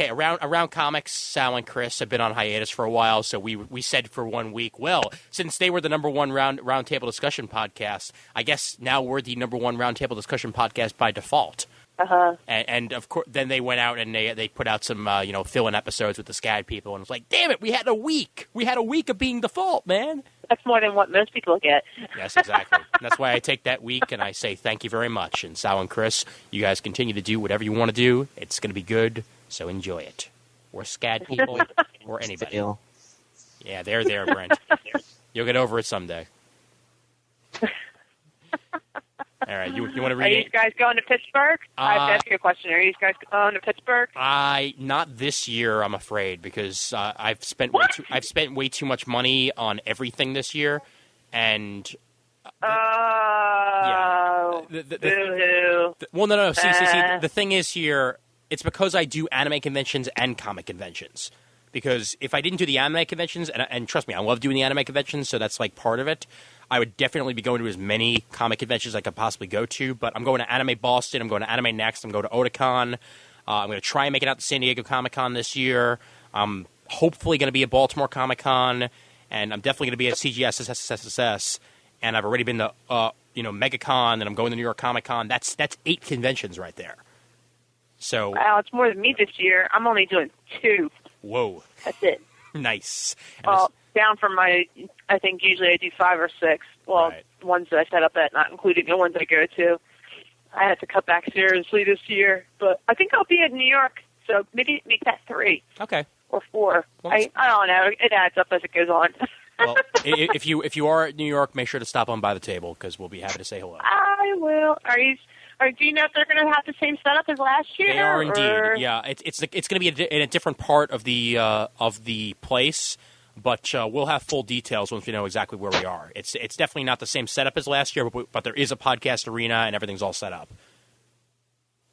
S1: around Comics, Sal and Chris have been on hiatus for a while, so we said for 1 week, well, since they were the #1 roundtable discussion podcast, I guess now we're the #1 roundtable discussion podcast by default.
S4: Uh-huh.
S1: And of course, then they went out and they put out some fill-in episodes with the SCAD people, and it was like, damn it, we had a week. We had a week of being default, man.
S4: That's more than what most people get.
S1: Yes, exactly. And that's why I take that week and I say thank you very much. And Sal and Chris, you guys continue to do whatever you want to do. It's going to be good, so enjoy it. Or SCAD people, or anybody. Yeah, they're there, Brent. You'll get over it someday. All right, you want to read?
S4: Are you guys going to Pittsburgh? I have to ask you a question. Are you guys going to Pittsburgh?
S1: Not this year, I'm afraid, because I've spent way too much money on everything this year, and
S4: oh, boo-hoo.
S1: Well, no. See. The thing is here, it's because I do anime conventions and comic conventions. Because if I didn't do the anime conventions, and trust me, I love doing the anime conventions, so that's like part of it. I would definitely be going to as many comic conventions as I could possibly go to, but I'm going to Anime Boston, I'm going to Anime Next, I'm going to Otakon. I'm going to try and make it out to San Diego Comic-Con this year. I'm hopefully going to be at Baltimore Comic-Con, and I'm definitely going to be at CGS SSS, and I've already been to MegaCon, and I'm going to New York Comic-Con. That's 8 conventions right there. So
S4: wow, it's more than me this year. I'm only doing 2.
S1: Whoa.
S4: That's it.
S1: Nice. And
S4: well, down from I think usually I do 5 or 6. Well,
S1: right.
S4: Ones that I set up at, not including the ones I go to. I had to cut back seriously this year, but I think I'll be in New York, so maybe make that 3.
S1: Okay.
S4: Or 4.
S1: Well,
S4: I don't know. It adds up as it goes on.
S1: Well, if you are at New York, make sure to stop on by the table because we'll be happy to say hello.
S4: I will. Do you know if they're going to have the same setup as last year?
S1: They are indeed. Yeah, it's going to be in a different part of the place, but we'll have full details once we know exactly where we are. It's definitely not the same setup as last year, but there is a podcast arena and everything's all set up.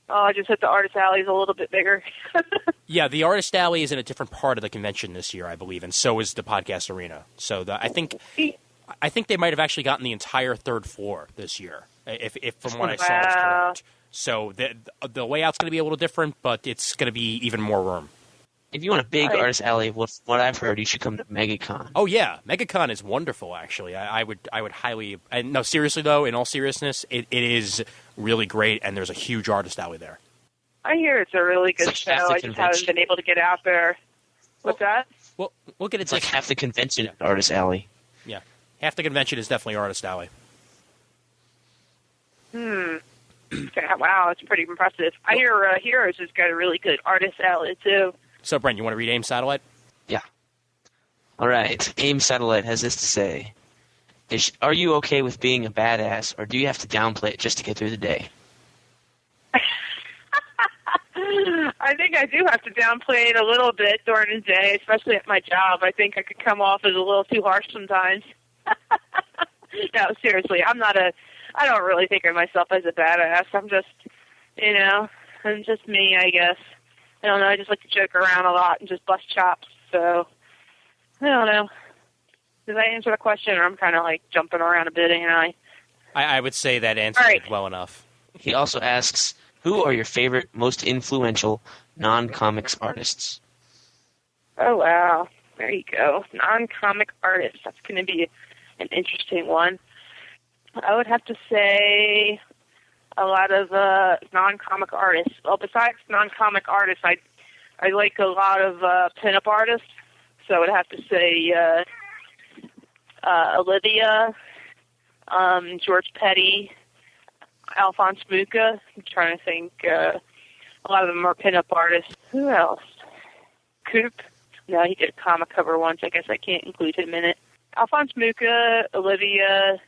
S4: Oh, I just hit the Artist Alley is a little bit bigger.
S1: Yeah, the Artist Alley is in a different part of the convention this year, I believe, and so is the podcast arena. So I think they might have actually gotten the entire 3rd floor this year, if from what I saw is correct. So the layout's going to be a little different, but it's going to be even more room.
S2: If you want a big Artist Alley, what I've heard, you should come to MegaCon.
S1: Oh yeah, MegaCon is wonderful. Actually, I would highly. And no, seriously though, in all seriousness, it is really great, and there's a huge Artist Alley there.
S4: I hear it's a really good show. I just haven't been able to get out there. What's that?
S1: Well, we'll get it.
S2: It's like half the convention at Artist Alley.
S1: Yeah, half the convention is definitely Artist Alley.
S4: Wow, it's pretty impressive. I hear Heroes has got a really good Artist Alley too.
S1: So, Brent, you want to read AIM Satellite?
S2: Yeah. All right. AIM Satellite has this to say. Are you okay with being a badass, or do you have to downplay it just to get through the day?
S4: I think I do have to downplay it a little bit during the day, especially at my job. I think I could come off as a little too harsh sometimes. No, seriously, I don't really think of myself as a badass. I'm just, I'm just me, I guess. I don't know, I just like to joke around a lot and just bust chops, so I don't know. Did I answer the question, or I'm kind of like jumping around a bit,
S1: I would say that answered it well enough.
S2: He also asks, who are your favorite, most influential non-comics artists?
S4: Oh, wow. There you go. Non-comic artists. That's going to be an interesting one. I would have to say a lot of non-comic artists. Well, besides non-comic artists, I like a lot of pinup artists. So I would have to say Olivia, George Petty, Alphonse Mucha. I'm trying to think. A lot of them are pinup artists. Who else? Coop. No, he did a comic cover once. I guess I can't include him in it. Alphonse Mucha, Olivia,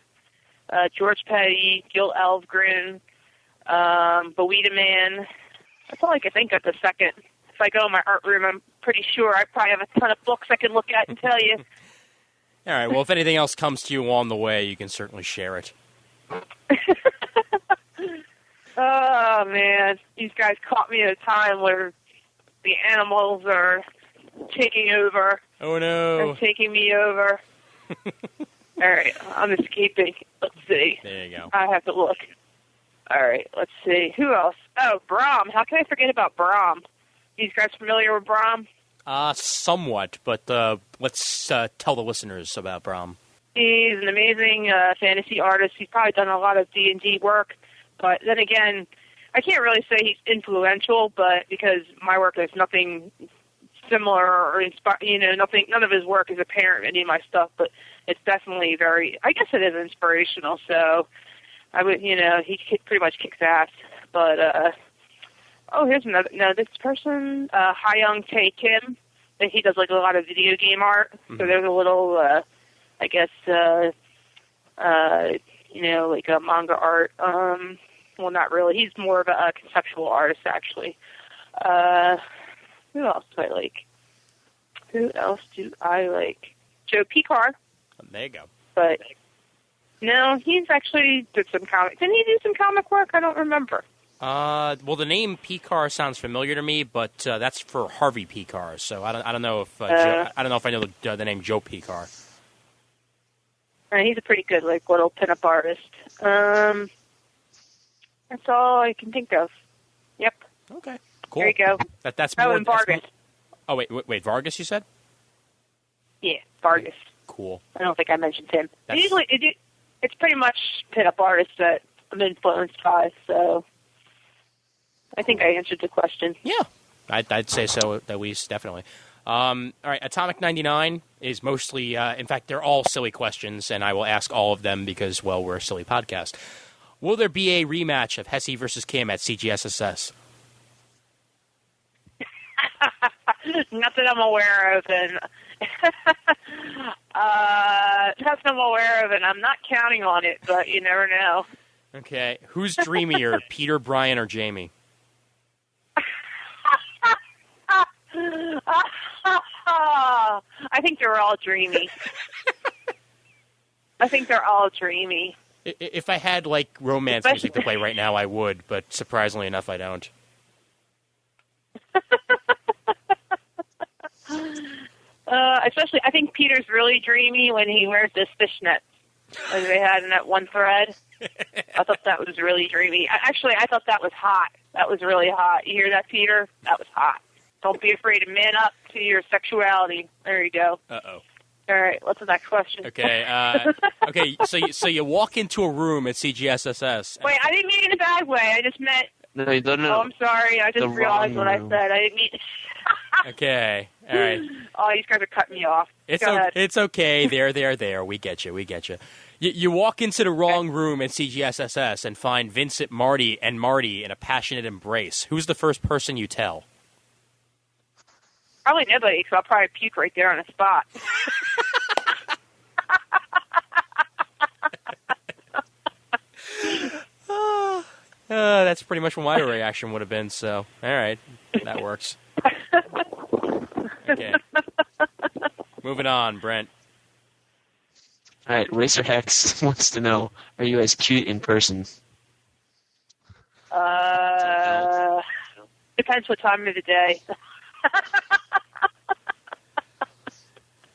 S4: George Petty, Gil Elvgren, Boweeda Man, That's all I can think of the second. If I go in my art room, I'm pretty sure I probably have a ton of books I can look at and tell you.
S1: All right, well, if anything else comes to you along the way, you can certainly share it.
S4: Oh, man. These guys caught me at a time where the animals are taking over.
S1: Oh, no.
S4: And taking me over. All right, I'm escaping. Let's see.
S1: There you go.
S4: I have to look. All right, let's see. Who else? Oh, Brahm. How can I forget about Brahm? You guys familiar with Brahm?
S1: Somewhat, but let's tell the listeners about Brahm.
S4: He's an amazing fantasy artist. He's probably done a lot of D&D work, but then again, I can't really say he's influential, but because my work is nothing similar or nothing. None of his work is apparent in any of my stuff, but it's definitely very. I guess it is inspirational. So I would, he pretty much kicks ass. But here's another. No, this person, Hyung Tae Kim. He does like a lot of video game art. Mm-hmm. So there's a little, I guess, like a manga art. Well, not really. He's more of a conceptual artist, actually. Who else do I like? Joe Picar.
S1: There you go.
S4: But no, he's actually did some comic. Didn't he do some comic work? I don't remember.
S1: Well, the name Picar sounds familiar to me, but that's for Harvey Picar. So I don't know if I don't know if I know the name Joe Picar.
S4: He's a pretty good little pinup artist. That's all I can think of. Yep.
S1: Okay. Cool.
S4: There you go.
S1: That's more.
S4: And Vargas.
S1: Oh, wait, Vargas, you said?
S4: Yeah, Vargas.
S1: Cool.
S4: I don't think I mentioned him. Usually, it's pretty much pinup artists that I'm influenced by, so I think I answered the question.
S1: Yeah, I'd say so, at least, definitely. All right, Atomic 99 is mostly, in fact, they're all silly questions, and I will ask all of them because, well, we're a silly podcast. Will there be a rematch of Hesse versus Kim at CGSSS?
S4: Nothing I'm aware of, and nothing I'm aware of, and I'm not counting on it, but you never know.
S1: Okay, who's dreamier, Peter, Brian, or Jamie?
S4: I think they're all dreamy.
S1: If I had, romance music to play right now, I would, but surprisingly enough, I don't.
S4: Especially, I think Peter's really dreamy when he wears this fishnet, like they had in that one thread. I thought that was really dreamy. I thought that was hot. That was really hot. You hear that, Peter? That was hot. Don't be afraid to man up to your sexuality. There you go.
S1: Uh-oh.
S4: All right, what's the next question?
S1: Okay, so you walk into a room at CGSSS.
S4: Wait, I didn't mean it in a bad way. I just meant...
S2: No, you don't know.
S4: Oh, I'm sorry. I just realized what I said. I didn't mean...
S1: Okay, all right.
S4: Oh, these guys are cutting me off.
S1: It's okay. There. We get you. You walk into the wrong room at CGSSS and find Vincent, Marty in a passionate embrace. Who's the first person you tell?
S4: Probably nobody, because I'll probably puke right there on the spot.
S1: That's pretty much what my reaction would have been, so all right, that works. Okay. Moving on, Brent.
S2: All right, Racer Hex wants to know, are you as cute in person?
S4: Depends what time of the day.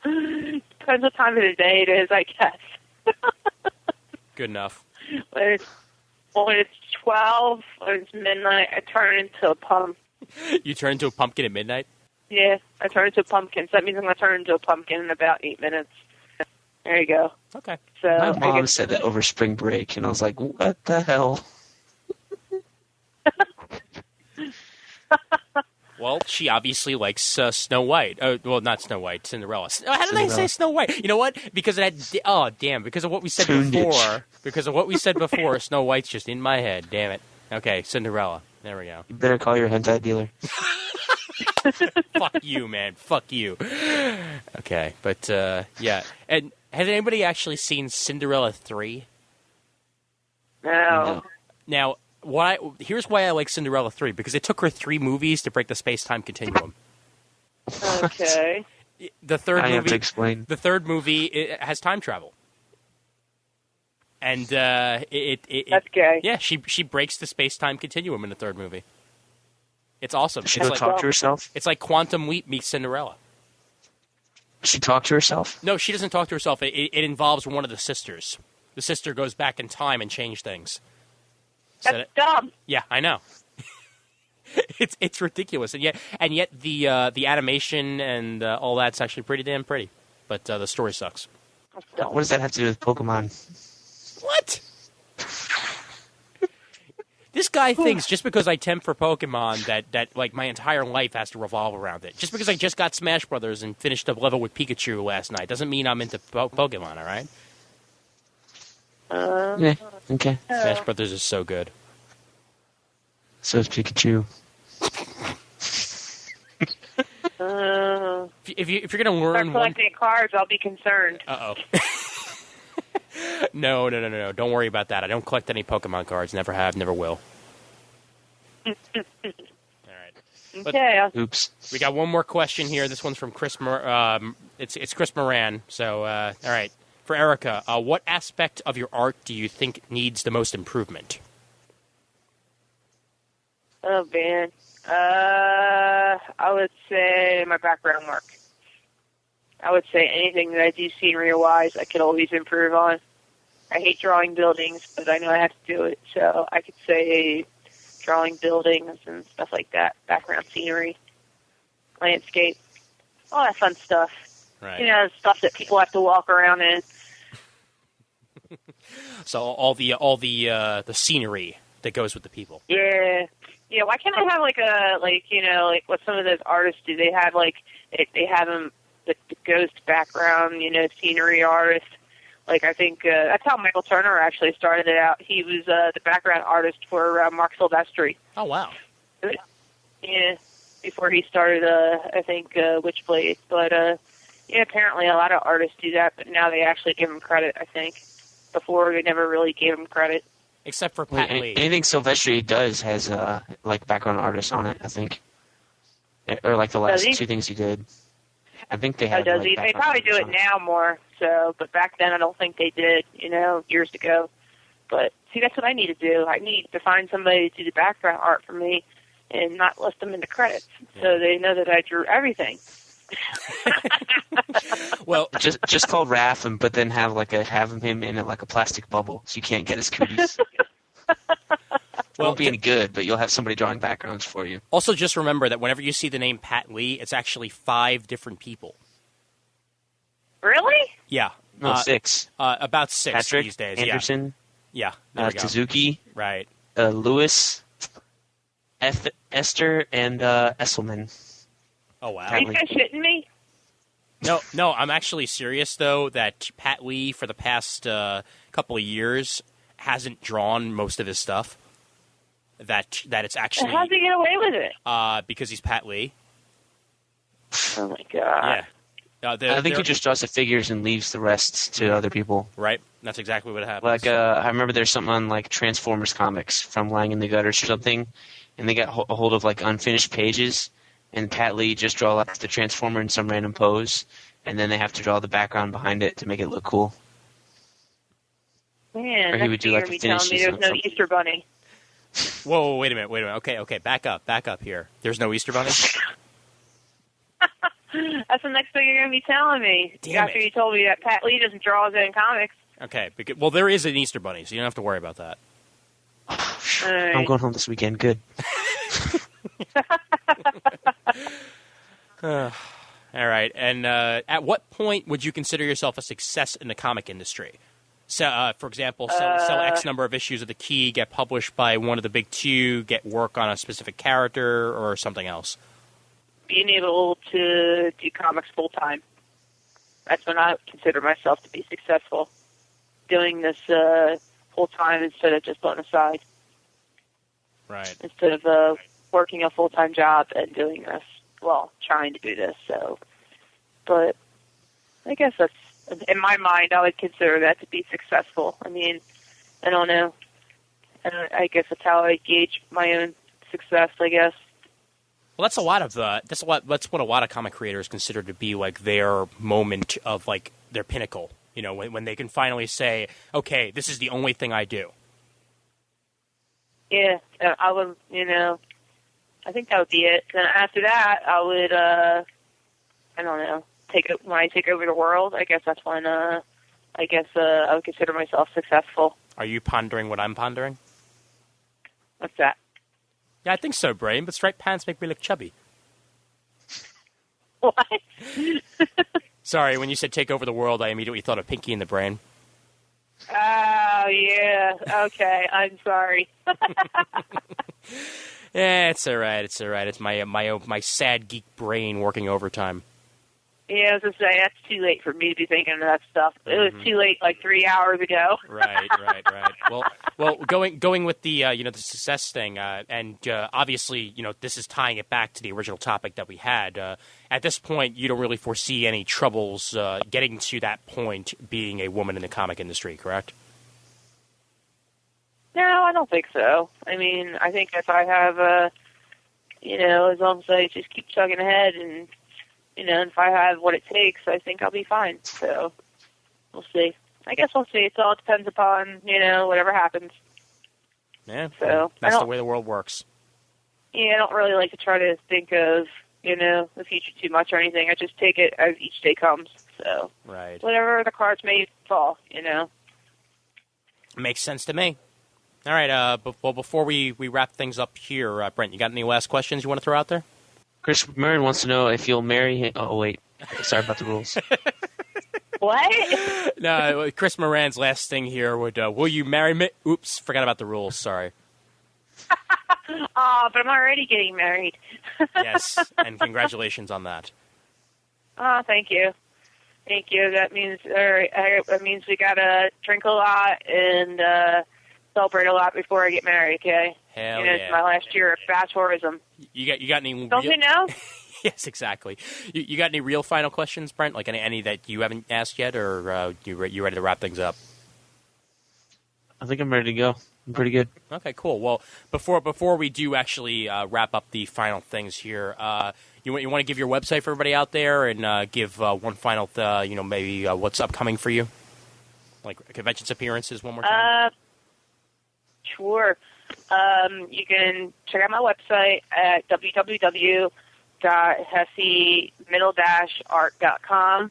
S4: Depends what time of the day it is, I guess.
S1: Good enough.
S4: When it's 12 or it's midnight, I turn into a pumpkin.
S1: You turn into a pumpkin at midnight?
S4: Yeah, I turn into a pumpkin. So that means I'm going to turn into a pumpkin in about 8 minutes. There you go.
S1: Okay.
S4: So
S2: my mom said that over spring break, and I was like, what the hell?
S1: Well, she obviously likes Snow White. Well, not Snow White, Cinderella. How did I say Snow White? You know what? Because it had, because of what we said before. Because of what we said before, Snow White's just in my head. Damn it. Okay, Cinderella. There we go.
S2: You better call your hentai dealer.
S1: Fuck you, man. Fuck you. Okay, but yeah. And has anybody actually seen Cinderella 3?
S4: No.
S1: Now, Here's why I like Cinderella 3, because it took her 3 movies to break the space-time continuum.
S4: Okay.
S1: The third
S2: I
S1: movie.
S2: have to explain.
S1: The third movie it has time travel, and
S4: That's gay.
S1: Yeah, she breaks the space-time continuum in the third movie. It's awesome.
S2: She
S1: It's
S2: go talk to herself?
S1: It's like Quantum Leap meets Cinderella.
S2: She talk to herself?
S1: No, she doesn't talk to herself. It involves one of the sisters. The sister goes back in time and changes things.
S4: That's dumb.
S1: Yeah, I know. It's ridiculous, and yet the animation and all that's actually pretty damn pretty, but the story sucks.
S4: That's dumb.
S2: What does that have to do with Pokemon?
S1: What? This guy thinks just because I temp for Pokemon that like my entire life has to revolve around it. Just because I just got Smash Brothers and finished a level with Pikachu last night doesn't mean I'm into Pokemon. All right?
S2: Yeah, okay.
S1: Smash Brothers is so good.
S2: So is Pikachu.
S1: If you're gonna
S4: Start
S1: learn one,
S4: collecting cards, I'll be concerned.
S1: No. Don't worry about that. I don't collect any Pokemon cards. Never have. Never will. All right.
S4: Okay.
S2: Oops.
S1: We got one more question here. This one's from Chris. It's Chris Moran. So, all right. For Erica, what aspect of your art do you think needs the most improvement?
S4: Oh, man. I would say my background work. I would say anything that I do scenery-wise, I could always improve on. I hate drawing buildings, but I know I have to do it, so I could say drawing buildings and stuff like that, background scenery, landscape, all that fun stuff.
S1: Right.
S4: You know, stuff that people have to walk around in.
S1: So all the scenery that goes with the people.
S4: Yeah. Yeah, why can't I have like what some of those artists do? They have they have them the ghost background, scenery artist. Like I think that's how Michael Turner actually started it out. He was the background artist for Mark Silvestri.
S1: Oh wow.
S4: Yeah, before he started I think Witchblade. But yeah, apparently a lot of artists do that, but now they actually give him credit. I think before they never really gave him credit.
S1: Except for Pat Lee.
S2: Anything Silvestri does has like background artists on it, I think, or like the last 2 things he did. I think they have.
S4: Does he? They probably do it now more. So, but back then I don't think they did. Years ago. But see, that's what I need to do. I need to find somebody to do the background art for me, and not list them in the credits, so they know that I drew everything.
S1: Well,
S2: just call Raph, but then have him in like a plastic bubble, so you can't get his cooties. It won't be any good, but you'll have somebody drawing backgrounds for you.
S1: Also, just remember that whenever you see the name Pat Lee, it's actually 5 different people.
S4: Really?
S1: Yeah.
S2: No, 6.
S1: About 6
S2: Patrick
S1: these days.
S2: Anderson.
S1: Yeah. There we go.
S2: Suzuki.
S1: Right.
S2: Lewis. Esther and Esselman.
S1: Oh wow.
S4: Are you guys shitting me?
S1: No, I'm actually serious, though, that Pat Lee, for the past couple of years, hasn't drawn most of his stuff. That it's actually...
S4: How'd he get away with it?
S1: Because he's Pat Lee.
S4: Oh, my God.
S1: Yeah.
S2: I think he just draws the figures and leaves the rest to other people.
S1: Right. That's exactly what happens.
S2: Like, I remember there's something on, like, Transformers comics from Lang in the Gutters or something, and they got a hold of, like, unfinished pages, and Pat Lee just draw up the Transformer in some random pose, and then they have to draw the background behind it to make it look cool.
S4: Man,
S2: Or he would do, like, a
S4: telling me there's no Easter Bunny.
S1: Whoa, wait a minute. Okay, back up here. There's no Easter Bunny?
S4: That's the next thing you're going to be telling me.
S1: Damn
S4: after
S1: it.
S4: you told me that Pat Lee doesn't draw his own comics.
S1: Okay, well, there is an Easter Bunny, so you don't have to worry about that.
S4: All right.
S2: I'm going home this weekend. Good.
S1: All right, and at what point would you consider yourself a success in the comic industry? So, for example, sell X number of issues of the Key, get published by one of the big 2, get work on a specific character, or something else?
S4: Being able to do comics full time. That's when I consider myself to be successful. Doing this full time instead of just on the side.
S1: Right.
S4: Instead of working a full time job and doing this. Well, trying to do this. So, but I guess that's, in my mind, I would consider that to be successful. I mean, I don't know. And I guess that's how I gauge my own success, I guess.
S1: Well, that's what a lot of comic creators consider to be like their moment of like their pinnacle. You know, when they can finally say, "Okay, this is the only thing I do."
S4: Yeah, I would. I think that would be it. Then after that, I would. I don't know. When I take over the world, I guess that's when. I would consider myself successful.
S1: Are you pondering what I'm pondering?
S4: What's that?
S1: Yeah, I think so, Brain, but striped pants make me look chubby.
S4: What?
S1: Sorry, when you said take over the world, I immediately thought of Pinky and the Brain.
S4: Oh, yeah. Okay, I'm sorry.
S1: Yeah, it's all right. It's all right. It's my sad geek brain working overtime.
S4: Yeah, I was going to say, that's too late for me to be thinking of that stuff. It was too late like 3 hours ago.
S1: Right. Well, going with the the success thing, and obviously, this is tying it back to the original topic that we had. At this point, you don't really foresee any troubles getting to that point being a woman in the comic industry, correct?
S4: No, I don't think so. I mean, I think if I have, as long as I just keep chugging ahead and, if I have what it takes, I think I'll be fine. So, we'll see. I guess we'll see. It all depends upon, whatever happens.
S1: Yeah,
S4: so
S1: that's the way the world works.
S4: Yeah, I don't really like to try to think of, the future too much or anything. I just take it as each day comes. So,
S1: right.
S4: Whatever the cards may fall,
S1: Makes sense to me. All right, before we wrap things up here, Brent, you got any last questions you want to throw out there?
S2: Chris Moran wants to know if you'll marry him. Oh, wait. Sorry about the rules.
S4: What?
S1: No, Chris Moran's last thing here would, will you marry me? Oops, forgot about the rules, sorry.
S4: Oh, but I'm already getting married.
S1: Yes, and congratulations on that.
S4: Oh, thank you. Thank you. That means we gotta drink a lot and celebrate a lot before I get married. Okay.
S1: Hell yeah.
S4: It's my last year of bachelorism.
S1: You got any?
S4: Don't you know?
S1: Yes, exactly. You got any real final questions, Brent? Like any that you haven't asked yet, or you ready to wrap things up?
S2: I think I'm ready to go. I'm pretty good.
S1: Okay, cool. Well, before we do actually wrap up the final things here, you want to give your website for everybody out there and give one final, maybe what's upcoming for you, like conventions appearances one more time.
S4: Sure. You can check out my website at www.hesse-art.com.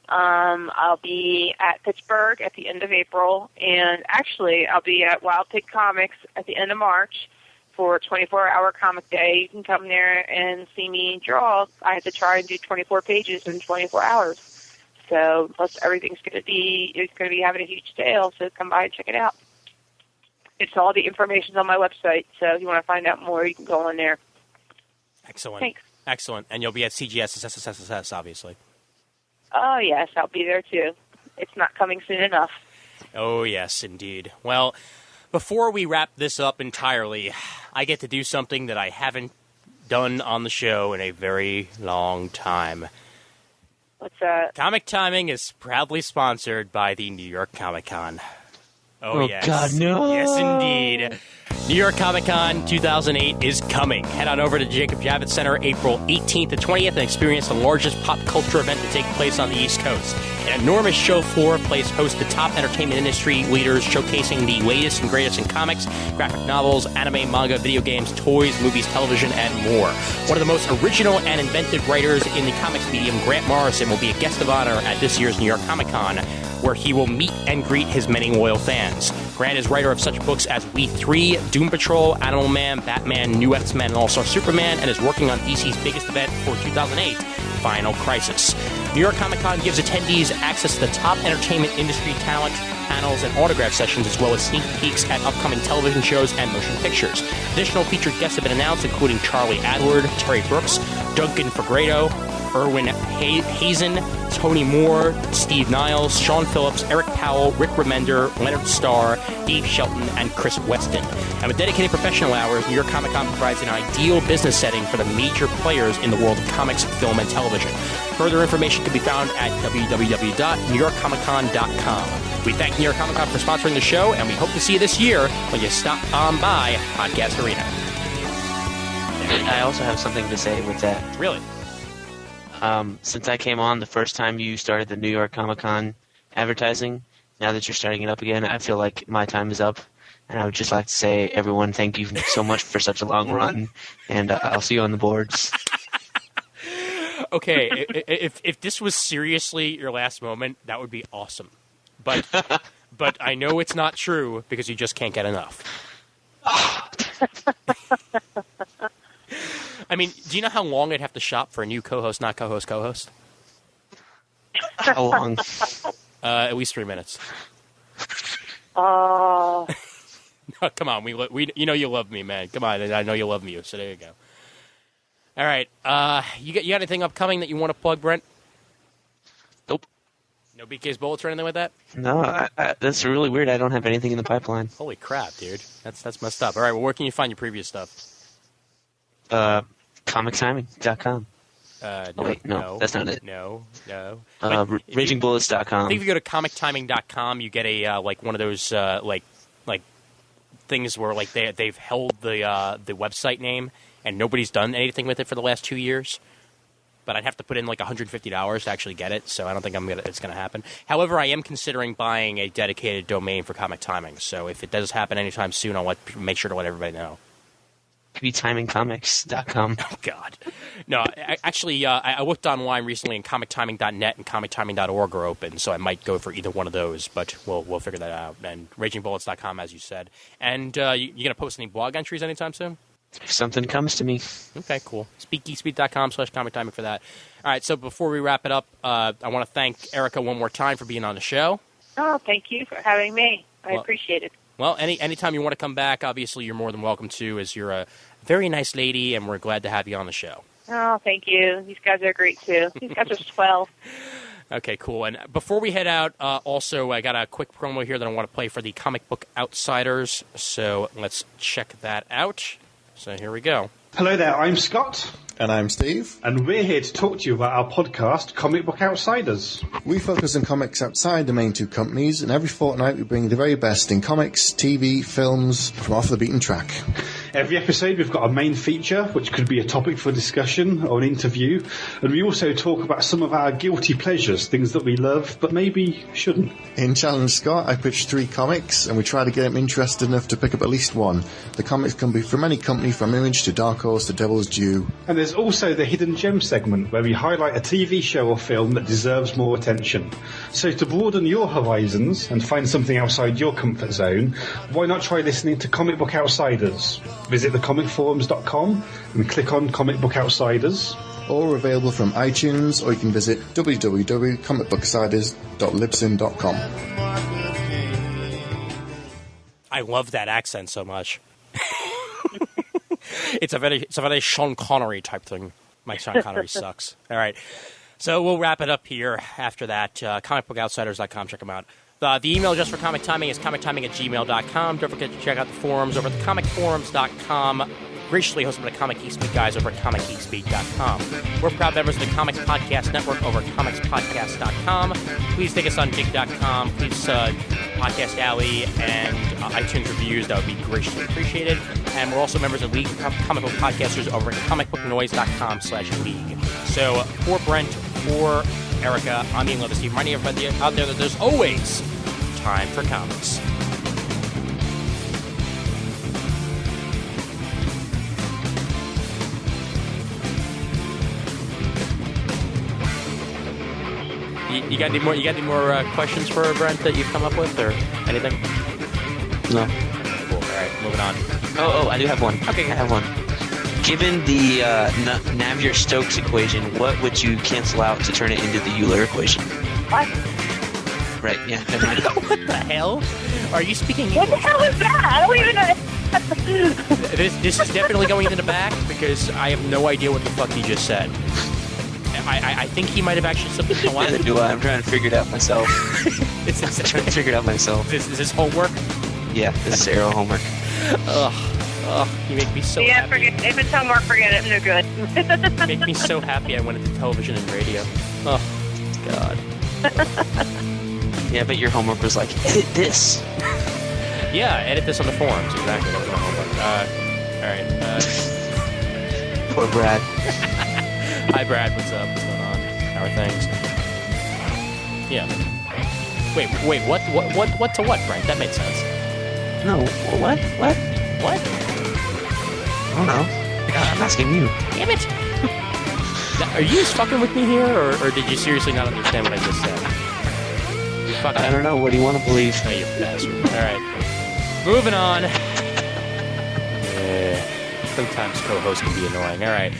S4: I'll be at Pittsburgh at the end of April, and actually I'll be at Wild Pig Comics at the end of March for 24-hour comic day. You can come there and see me draw. I have to try and do 24 pages in 24 hours. So plus everything's going to be having a huge sale, so come by and check it out. It's all the information's on my website, so if you want to find out more, you can go on there.
S1: Excellent.
S4: Thanks.
S1: Excellent. And you'll be at CGS SSSS, obviously.
S4: Oh, yes, I'll be there, too. It's not coming soon enough.
S1: Oh, yes, indeed. Well, before we wrap this up entirely, I get to do something that I haven't done on the show in a very long time.
S4: What's that?
S1: Comic Timing is proudly sponsored by the New York Comic Con. Oh, yes.
S2: God, no.
S1: Yes, indeed. New York Comic Con 2008 is coming. Head on over to Jacob Javits Center April 18th to 20th and experience the largest pop culture event to take place on the East Coast. An enormous show floor plays host to top entertainment industry leaders showcasing the latest and greatest in comics, graphic novels, anime, manga, video games, toys, movies, television, and more. One of the most original and inventive writers in the comics medium, Grant Morrison, will be a guest of honor at this year's New York Comic Con, where he will meet and greet his many loyal fans. Grant is writer of such books as We 3, Doom Patrol, Animal Man, Batman, New X-Men, and All-Star Superman, and is working on DC's biggest event for 2008, Final Crisis. New York Comic Con gives attendees access to the top entertainment industry talent, panels, and autograph sessions, as well as sneak peeks at upcoming television shows and motion pictures. Additional featured guests have been announced, including Charlie Adward, Terry Brooks, Duncan Fegredo, Erwin Hazen, Tony Moore, Steve Niles, Sean Phillips, Eric Powell, Rick Remender, Leonard Starr, Dave Shelton, and Chris Weston. And with dedicated professional hours, New York Comic Con provides an ideal business setting for the major players in the world of comics, film, and television. Further information can be found at www.newyorkcomiccon.com. We thank New York Comic Con for sponsoring the show, and we hope to see you this year when you stop on by Podcast Arena.
S2: I also have something to say with that.
S1: Really?
S2: Since I came on the first time you started the New York Comic Con advertising, now that you're starting it up again, I feel like my time is up. And I would just like to say, everyone, thank you so much for such a long run, and I'll see you on the boards.
S1: Okay, if this was seriously your last moment, that would be awesome. But I know it's not true because you just can't get enough. I mean, do you know how long I'd have to shop for a new co-host, not co-host, co-host?
S2: How long?
S1: At least 3 minutes.
S4: Oh.
S1: Come on, we you know you love me, man. Come on, I know you love me, so there you go. All right, you got anything upcoming that you want to plug, Brent?
S2: Nope.
S1: No BK's Bullets or anything like that?
S2: No, that's really weird. I don't have anything in the pipeline.
S1: Holy crap, dude. That's messed up. All right, well, where can you find your previous stuff?
S2: ComicTiming.com. No, that's not it.
S1: No.
S2: RagingBullets.com.
S1: I think if you go to ComicTiming.com, you get a one of those like things where like they've held the website name and nobody's done anything with it for the last 2 years. But I'd have to put in like $150 to actually get it, so I don't think it's going to happen. However, I am considering buying a dedicated domain for Comic Timing, so if it does happen anytime soon, I'll make sure to let everybody know.
S2: Could be timingcomics.com.
S1: Oh, God. No, I looked online recently, and comictiming.net and comictiming.org are open, so I might go for either one of those, but we'll figure that out. And ragingbullets.com, as you said. And you going to post any blog entries anytime soon?
S2: If something comes to me.
S1: Okay, cool. SpeakGeekSpeak.com/comictiming for that. All right, so before we wrap it up, I want to thank Erica one more time for being on the show.
S4: Oh, thank you for having me. I appreciate it.
S1: Well, anytime you want to come back, obviously you're more than welcome to, as you're a very nice lady, and we're glad to have you on the show.
S4: Oh, thank you. These guys are great, too. These guys are swell.
S1: Okay, cool. And before we head out, also, I got a quick promo here that I want to play for the Comic Book Outsiders, so let's check that out. So here we go.
S5: Hello there, I'm Scott.
S6: And I'm Steve.
S5: And we're here to talk to you about our podcast, Comic Book Outsiders.
S6: We focus on comics outside the main two companies, and every fortnight we bring the very best in comics, TV, films, from off the beaten track.
S5: Every episode we've got a main feature, which could be a topic for discussion or an interview. And we also talk about some of our guilty pleasures, things that we love, but maybe shouldn't.
S6: In Challenge Scott, I pitched 3 comics, and we try to get them interested enough to pick up at least one. The comics can be from any company, from Image to Dark Horse to Devil's Due.
S5: And there's also the Hidden Gem segment, where we highlight a TV show or film that deserves more attention. So to broaden your horizons and find something outside your comfort zone, why not try listening to Comic Book Outsiders? Visit thecomicforums.com and click on Comic Book Outsiders.
S6: Or available from iTunes, or you can visit www.comicbookoutsiders.libsyn.com.
S1: I love that accent so much. It's a very Sean Connery type thing. My Sean Connery sucks. All right. So we'll wrap it up here after that. Comicbookoutsiders.com. Check them out. The email address for Comic Timing is comictiming@gmail.com. Don't forget to check out the forums over at thecomicforums.com. Graciously hosted by the Comic Geek Speak guys over at comicgeekspeak.com. We're proud members of the Comics Podcast Network over at comicspodcast.com. Please take us on dig.com. Please Podcast Alley and iTunes reviews. That would be graciously appreciated. And we're also members of League of Comic Book Podcasters over at comicbooknoise.com/league. So for Brent, for Erica, I'm Ian Leathersteve, reminding everybody out there that there's always time for comics. You got any more questions for Brent that you've come up with, or anything?
S2: No.
S1: Cool. All right, moving on.
S2: Oh, I do have one. Okay, I have one. Given the Navier-Stokes equation, what would you cancel out to turn it into the Euler equation?
S4: What?
S2: Right, yeah. Never mind.
S1: What the hell? Are you speaking
S4: What the
S1: English?
S4: hell is that? I don't even know.
S1: This is definitely going into the back, because I have no idea what the fuck he just said. I think he might have actually slipped into one.
S2: Neither do I. I'm trying to figure it out myself. I'm trying to figure it out myself.
S1: Is this homework?
S2: Yeah, this is Arrow homework.
S1: Ugh, you make me so
S4: Yeah,
S1: happy.
S4: forget if it's homework, forget it. No good.
S1: You make me so happy I went into television and radio. Oh, God.
S2: Yeah, but your homework was like, edit this.
S1: Yeah, edit this on the forums. Exactly, that was my homework. Alright.
S2: Poor Brad.
S1: Hi, Brad. What's up? What's going on? How are things? Yeah. Wait. What to what, Frank? That made sense.
S2: No, what? What?
S1: What?
S2: I don't know. I'm asking you.
S1: Damn it! Now, are you just fucking with me here, or did you seriously not understand what I just said? You fucking...
S2: I don't know. What do you want to believe?
S1: Oh, you bastard. Alright. Moving on. Yeah. Sometimes co-hosts can be annoying. Alright.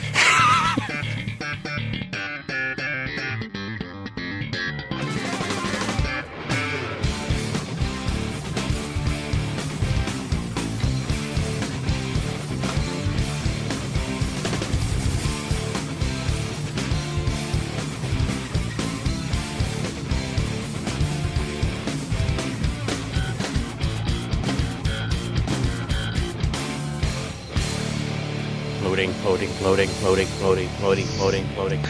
S1: Loading.